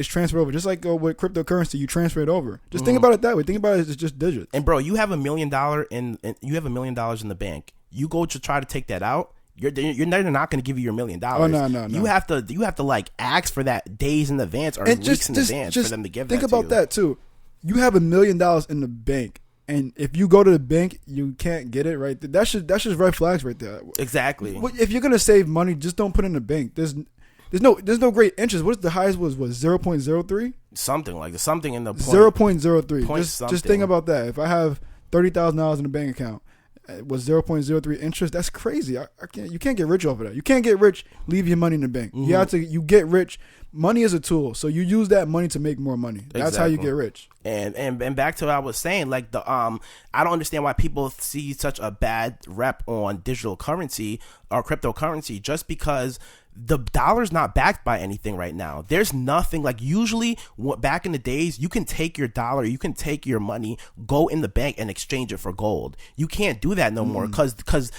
transferred over. Just like with cryptocurrency, you transfer it over. Just think about it that way. Think about it as just digits. And bro, you have $1 million in the bank. You go to try to take that out. They're not going to give you your $1 million. Oh no. You have to like ask for that days in advance or weeks in advance for them to give that to you. Think about that too. You have $1 million in the bank. And if you go to the bank, you can't get it, right? That's just red flags right there. Exactly. If you're gonna save money, just don't put it in the bank. There's no great interest. What's the highest was 0.03? Something like something in the point. 0.03. Just think about that. If I have $30,000 in a bank account, was 0.03 interest. That's crazy. You can't get rich off of that. You can't get rich. Leave your money in the bank. You get rich. Money is a tool, so you use that money to make more money. That's how you get rich. And back to what I was saying, like I don't understand why people see such a bad rep on digital currency or cryptocurrency, just because the dollar's not backed by anything right now. There's nothing. Like, usually back in the days, you can take your dollar, you can take your money, go in the bank and exchange it for gold. You can't do that no more, because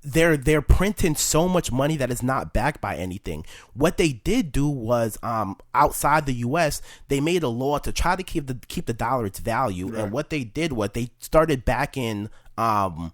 they're printing so much money that is not backed by anything. What they did do was outside the US, they made a law to try to keep the dollar its value. Right. And what they did was they started backing our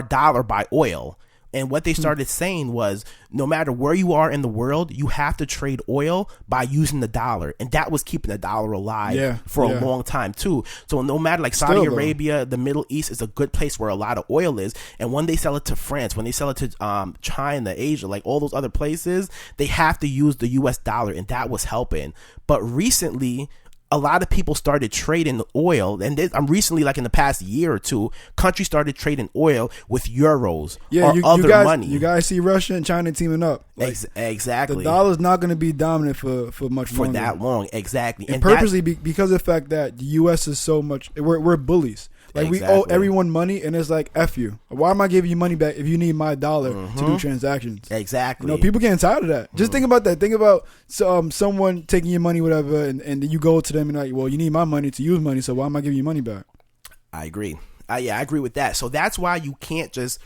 dollar by oil. And what they started saying was, no matter where you are in the world, you have to trade oil by using the dollar. And that was keeping the dollar alive for a long time, too. So no matter, like, Saudi Arabia, the Middle East is a good place where a lot of oil is. And when they sell it to France, when they sell it to China, Asia, like all those other places, they have to use the US dollar. And that was helping. But recently, a lot of people started trading oil, and I'm recently, like in the past year or two, countries started trading oil with euros or other money. You guys see Russia and China teaming up. Like, exactly. The dollar's not going to be dominant for much longer. For that long, exactly. And purposely because of the fact that the U.S. is so much, we're bullies. Like, we owe everyone money, and it's like, F you. Why am I giving you money back if you need my dollar to do transactions? Exactly. People getting tired of that. Just think about that. Think about someone taking your money, whatever, and you go to them and like, well, you need my money to use money, so why am I giving you money back? I agree. I agree with that. So that's why you can't just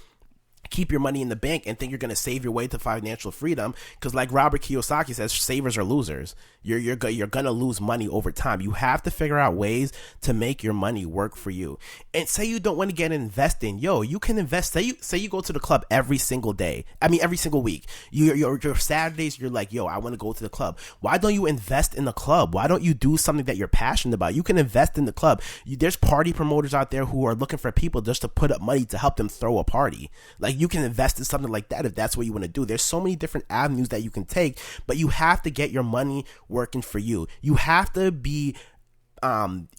keep your money in the bank and think you're going to save your way to financial freedom, because like Robert Kiyosaki says, savers are losers. You're going to lose money over time. You have to figure out ways to make your money work for you. And say you don't want to get investing, you can invest. Say you go to the club every single day. I mean, every single week. Your Saturdays, you're like, I want to go to the club. Why don't you invest in the club? Why don't you do something that you're passionate about? You can invest in the club. There's party promoters out there who are looking for people just to put up money to help them throw a party. Like, you can invest in something like that if that's what you want to do. There's so many different avenues that you can take, but you have to get your money working for you. You have to be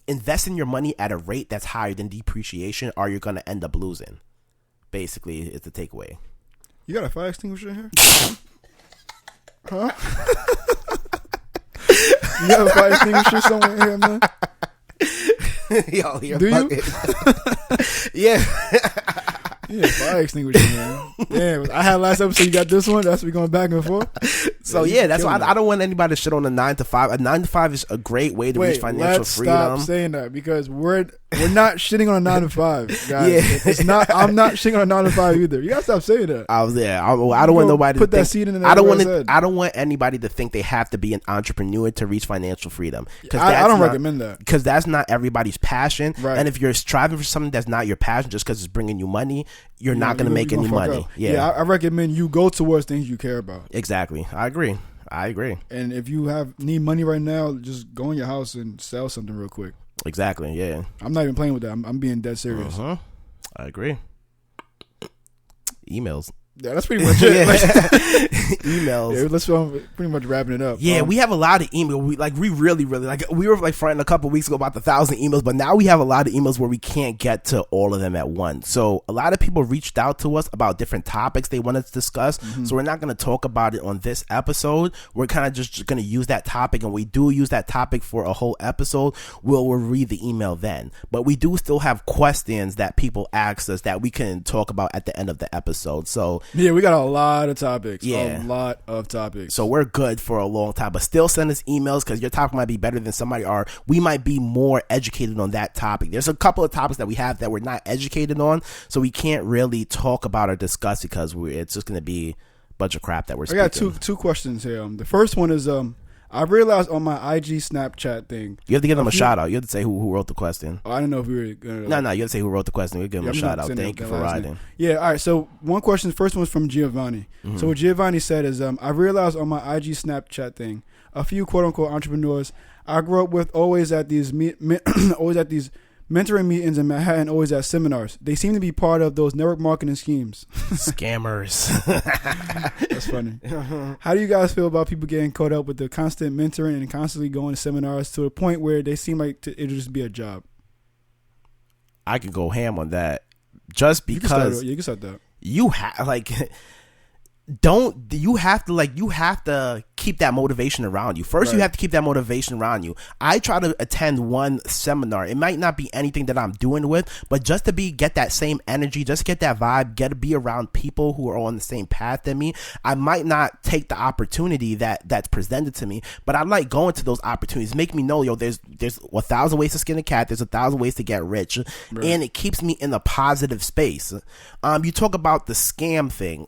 investing your money at a rate that's higher than depreciation, or you're going to end up losing. Basically, it's the takeaway. You got a fire extinguisher in here? Huh? You have a fire extinguisher somewhere here, man? Yo, you're Do you? Yeah. Yeah, fire extinguisher, man. Damn, I had last episode. You got this one. That's we going back and forth. So yeah, that's why I don't want anybody to shit on a 9 to 5. A 9 to 5 is a great way to reach financial freedom. Stop saying that because we're not shitting on a 9 to 5, guys. Yeah. It's not. I'm not shitting on a 9 to 5 either. You gotta stop saying that. I don't want nobody put to that think, seed in. I don't want anybody to think they have to be an entrepreneur to reach financial freedom. I don't recommend that because that's not everybody's passion. Right. And if you're striving for something that's not your passion, just because it's bringing you money, you're not going to make any money. Yeah, I recommend you go towards things you care about. Exactly. I agree. And if you need money right now, just go in your house and sell something real quick. Exactly. Yeah. I'm not even playing with that. I'm being dead serious. I agree. Emails. Yeah, that's pretty much it. Emails. Yeah, let's pretty much wrapping it up. Yeah, we have a lot of email. We really we were like fronting a couple weeks ago about the 1,000 emails, but now we have a lot of emails where we can't get to all of them at once. So a lot of people reached out to us about different topics they wanted to discuss. Mm-hmm. So we're not going to talk about it on this episode. We're kind of just going to use that topic, and we do use that topic for a whole episode. We'll read the email then, but we do still have questions that people asked us that we can talk about at the end of the episode. So. Yeah, we got a lot of topics. Yeah. A lot of topics. So we're good for a long time. But still send us emails because your topic might be better than somebody, or we might be more educated on that topic. There's a couple of topics that we have that we're not educated on, so we can't really talk about or discuss because it's just going to be a bunch of crap that we're speaking. I got two questions here. The first one is I realized on my IG Snapchat thing. You have to give them a shout out. You have to say who wrote the question. Oh, I don't know if we were going to. No, you have to say who wrote the question. We'll give them a shout out. Thank you for riding. Yeah, all right. So one question, the first one was from Giovanni. Mm-hmm. So what Giovanni said is, I realized on my IG Snapchat thing, a few quote unquote entrepreneurs I grew up with always at these mentoring meetings in Manhattan, always at seminars. They seem to be part of those network marketing schemes. Scammers. That's funny. How do you guys feel about people getting caught up with the constant mentoring and constantly going to seminars to a point where they seem like it'll just be a job? I could go ham on that. Just because you can start that. You have you have to keep that motivation around you. First, right. You have to keep that motivation around you. I try to attend one seminar. It might not be anything that I'm doing with, but just to get that same energy, just get that vibe, get to be around people who are on the same path than me. I might not take the opportunity that's presented to me, but I like going to those opportunities. Make me know, there's 1,000 ways to skin a cat. There's 1,000 ways to get rich, right. And it keeks me in a positive space. You talk about the scam thing.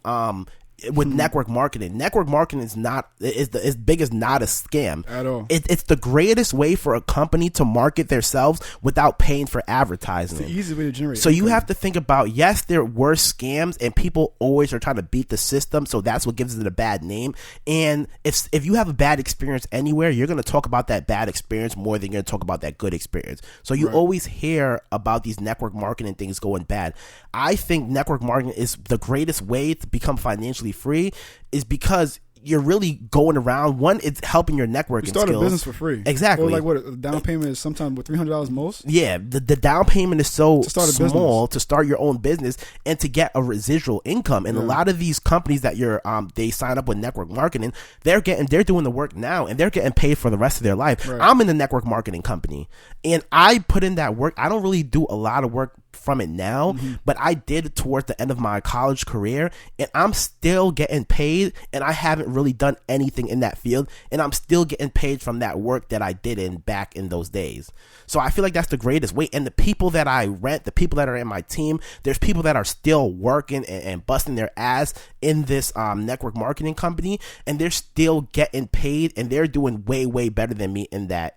With network marketing is not as big as not a scam at all. It's the greatest way for a company to market themselves without paying for advertising. It's the easiest way to generate. So you have to think about, yes, there were scams and people always are trying to beat the system, so that's what gives it a bad name. And if you have a bad experience anywhere, you're going to talk about that bad experience more than you're going to talk about that good experience. So you always hear about these network marketing things going bad. I think network marketing is the greatest way to become financially free, is because you're really going around. One, it's helping your networking skills. You start a business for free. Exactly. Or like what, a down payment is sometimes with $300 most? Yeah, the down payment is so small to start your own business and to get a residual income. And a lot of these companies that they sign up with network marketing, they're doing the work now and they're getting paid for the rest of their life. Right. I'm in the network marketing company and I put in that work. I don't really do a lot of work from it now, but I did towards the end of my college career, and I'm still getting paid, and I haven't really done anything in that field, and I'm still getting paid from that work that I did back in those days. So I feel like that's the greatest way. And the people that I rent, the people that are in my team, there's people that are still working and busting their ass in this network marketing company, and they're still getting paid, and they're doing way, way better than me in that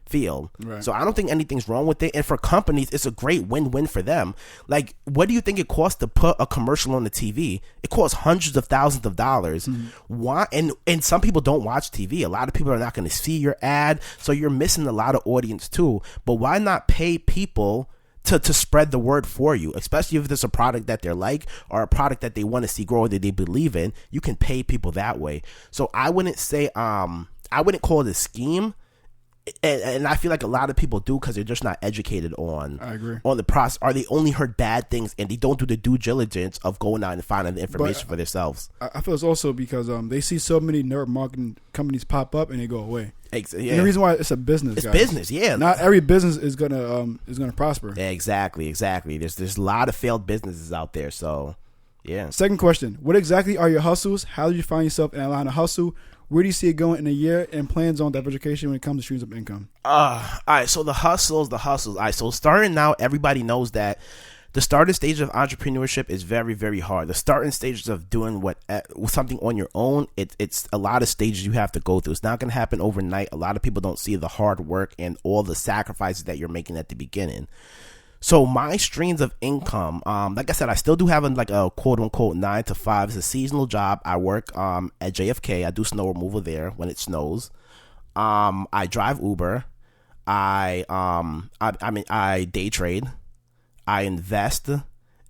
field. Right. So I don't think anything's wrong with it. And for companies, it's a great win-win for them. Like, what do you think it costs to put a commercial on the TV? It costs hundreds of thousands of dollars. Why? And some people don't watch TV. A lot of people are not going to see your ad, so you're missing a lot of audience too. But why not pay people to spread the word for you, especially if it's a product that they're like, or a product that they want to see grow, that they believe in? You can pay people that way. So I wouldn't say I wouldn't call it a scheme. and I feel like a lot of people do because they're just not educated on. I agree. On the process, or they only heard bad things and they don't do the due diligence of going out and finding the information for themselves. I feel it's also because they see so many network marketing companies pop up and they go away. Yeah. And the reason why it's a business. It's guys. business, yeah. Not every business is gonna prosper. Exactly. There's a lot of failed businesses out there, so yeah. Second question: what exactly are your hustles? How do you find yourself in a line of hustle? Where do you see it going in a year, and plans on diversification when it comes to streams of income? All right, so the hustles. All right, so starting now, everybody knows that the starting stage of entrepreneurship is very, very hard. The starting stages of doing something on your own, it's a lot of stages you have to go through. It's not going to happen overnight. A lot of people don't see the hard work and all the sacrifices that you're making at the beginning. So my streams of income, like I said, I still do have a quote unquote 9 to 5. It's a seasonal job. I work at JFK. I do snow removal there when it snows. I drive Uber. I day trade. I invest,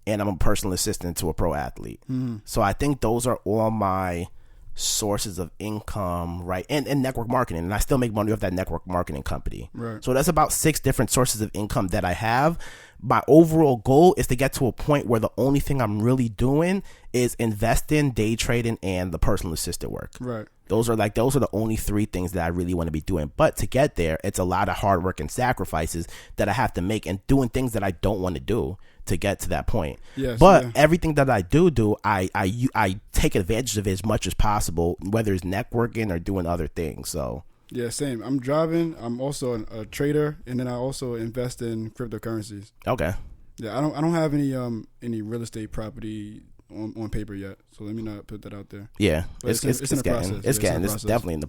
and I'm a personal assistant to a pro athlete. Mm-hmm. So I think those are all my sources of income, right? And network marketing, and I still make money off that network marketing company. Right. So that's about 6 different sources of income that I have. My overall goal is to get to a point where the only thing I'm really doing is investing, day trading, and the personal assistant work. Right. Those are the only 3 things that I really want to be doing. But to get there, it's a lot of hard work and sacrifices that I have to make, and doing things that I don't want to do to get to that point. Yes, but everything that I do, I take advantage of it as much as possible, whether it's networking or doing other things. So yeah, same. I'm driving. I'm also a trader, and then I also invest in cryptocurrencies. Okay. Yeah, I don't have any real estate property on paper yet, so let me not put that out there. Yeah, it's in the process. It's definitely in the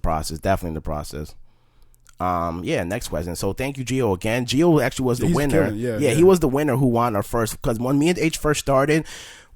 process. Yeah, next question. So thank you, Gio, again. Gio actually was the winner. He was the winner who won our first, because when me and H first started,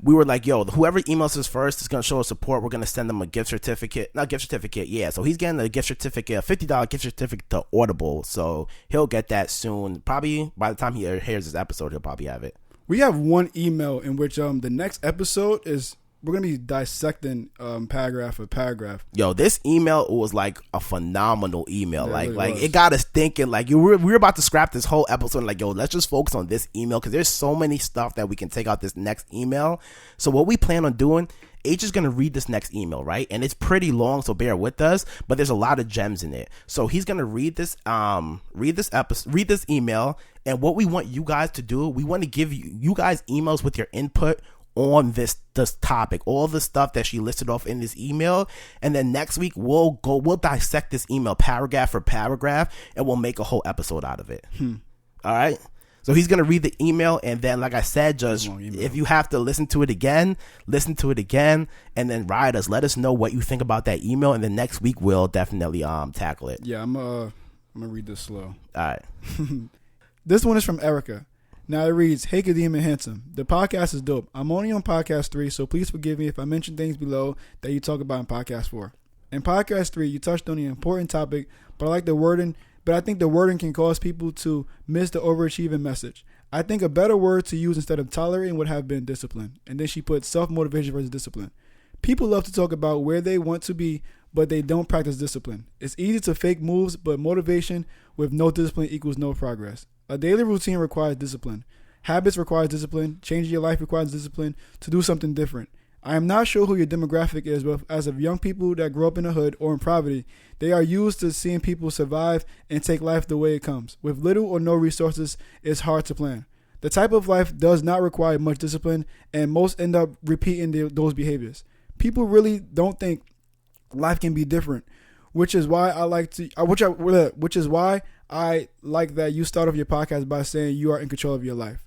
we were like, yo, whoever emails us first is going to show us support. We're going to send them a gift certificate. Not gift certificate, yeah. So he's getting a gift certificate, a $50 gift certificate to Audible. So he'll get that soon. Probably by the time he hears this episode, he'll probably have it. We have one email in which the next episode is, we're going to be dissecting paragraph for paragraph. Yo, this email was like a phenomenal email. Yeah, it got us thinking. Like, we were about to scrap this whole episode. Like, yo, let's just focus on this email, because there's so many stuff that we can take out this next email. So what we plan on doing, H is going to read this next email, right? And it's pretty long, so bear with us, but there's a lot of gems in it. So he's going to read this email, and what we want you guys to do, we want to give you guys emails with your input on this topic, all the stuff that she listed off in this email, and then next week we'll dissect this email paragraph for paragraph, and we'll make a whole episode out of it. All right, so he's gonna read the email, and then, like I said, just if you have to listen to it again, and then write us, let us know what you think about that email, and then next week we'll definitely tackle it. Yeah, I'm gonna read this slow. All right. This one is from Erica. Now it reads, "Hey Kadeem and Handsome, the podcast is dope. I'm only on podcast 3, so please forgive me if I mention things below that you talk about in podcast 4. In podcast 3, you touched on the important topic, but I think the wording can cause people to miss the overachieving message. I think a better word to use instead of tolerating would have been discipline." And then she put self-motivation versus discipline. "People love to talk about where they want to be, but they don't practice discipline. It's easy to fake moves, but motivation with no discipline equals no progress. A daily routine requires discipline. Habits requires discipline. Changing your life requires discipline to do something different. I am not sure who your demographic is, but as of young people that grow up in the hood or in poverty, they are used to seeing people survive and take life the way it comes. With little or no resources, it's hard to plan. The type of life does not require much discipline, and most end up repeating those behaviors. People really don't think life can be different, which is why I like that you start off your podcast by saying you are in control of your life.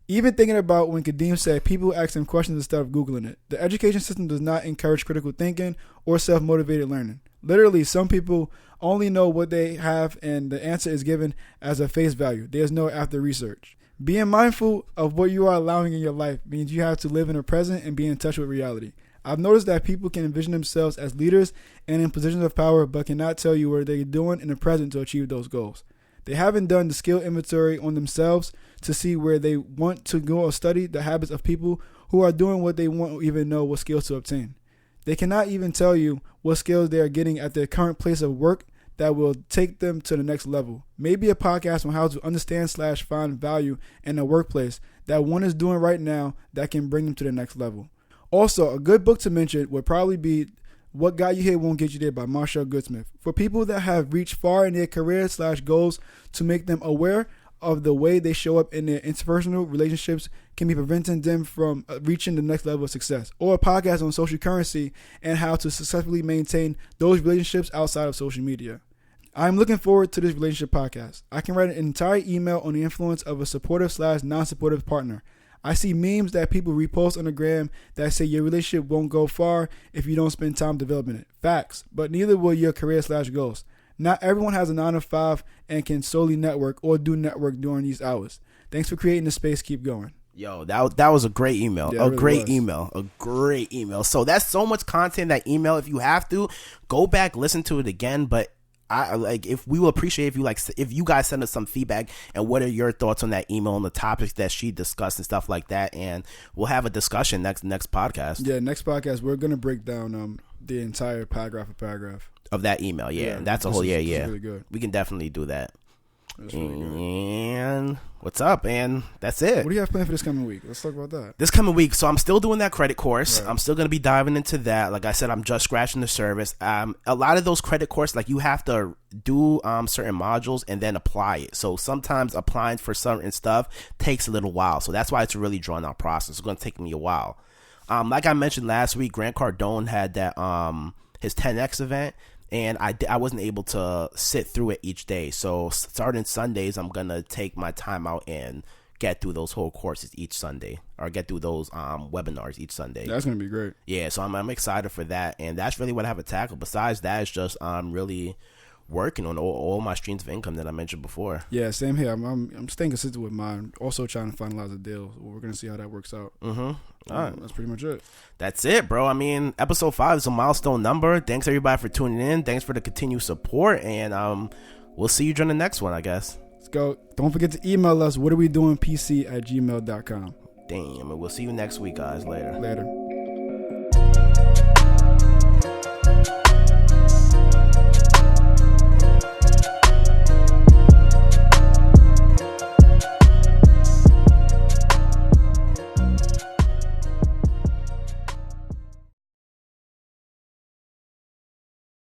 Even thinking about when Kadeem said people ask him questions instead of Googling it. The education system does not encourage critical thinking or self-motivated learning. Literally, some people only know what they have, and the answer is given as a face value. There's no after research. Being mindful of what you are allowing in your life means you have to live in the present and be in touch with reality. I've noticed that people can envision themselves as leaders and in positions of power, but cannot tell you what they're doing in the present to achieve those goals. They haven't done the skill inventory on themselves to see where they want to go or study the habits of people who are doing what they want or even know what skills to obtain. They cannot even tell you what skills they are getting at their current place of work that will take them to the next level. Maybe a podcast on how to understand/find value in the workplace that one is doing right now that can bring them to the next level. Also, a good book to mention would probably be What Got You Here Won't Get You There by Marshall Goodsmith. For people that have reached far in their career/goals, to make them aware of the way they show up in their interpersonal relationships can be preventing them from reaching the next level of success. Or a podcast on social currency and how to successfully maintain those relationships outside of social media. I'm looking forward to this relationship podcast. I can write an entire email on the influence of a supportive/non-supportive partner. I see memes that people repost on the gram that say your relationship won't go far if you don't spend time developing it. Facts, but neither will your career/goals. Not everyone has a 9 to 5 and can solely network or do network during these hours. Thanks for creating the space. Keep going. Yo, that was a great email. Yeah, great email. So that's so much content in that email. If you have to, go back, listen to it again. But if we will appreciate if you guys send us some feedback and what are your thoughts on that email and the topics that she discussed and stuff like that, and we'll have a discussion next podcast. Yeah, next podcast we're gonna break down the entire paragraph of that email. Yeah, and that's a whole really good. We can definitely do that. Really and what's up? And that's it. What do you have planned for this coming week? Let's talk about that. This coming week, so I'm still doing that credit course. Right. I'm still going to be diving into that. Like I said, I'm just scratching the surface. A lot of those credit courses, like you have to do certain modules and then apply it. So sometimes applying for certain stuff takes a little while. So that's why it's a really drawn out process. It's going to take me a while. Like I mentioned last week, Grant Cardone had that his 10X event. And I wasn't able to sit through it each day. So starting Sundays, I'm going to take my time out and get through those whole courses each Sunday, or get through those webinars each Sunday. That's going to be great. Yeah, so I'm excited for that. And that's really what I have to tackle. Besides that, it's just really working on all my streams of income that I mentioned before. Yeah, same here. I'm staying consistent with mine. Also trying to finalize a deal. We're going to see how that works out. All right. That's pretty much it. That's it, bro. I mean, episode 5 is a milestone number. Thanks everybody for tuning in. Thanks for the continued support, and we'll see you during the next one, I guess. Let's go. Don't forget to email us. whatarewedoingpc@gmail.com. Damn, and we'll see you next week, guys. Later.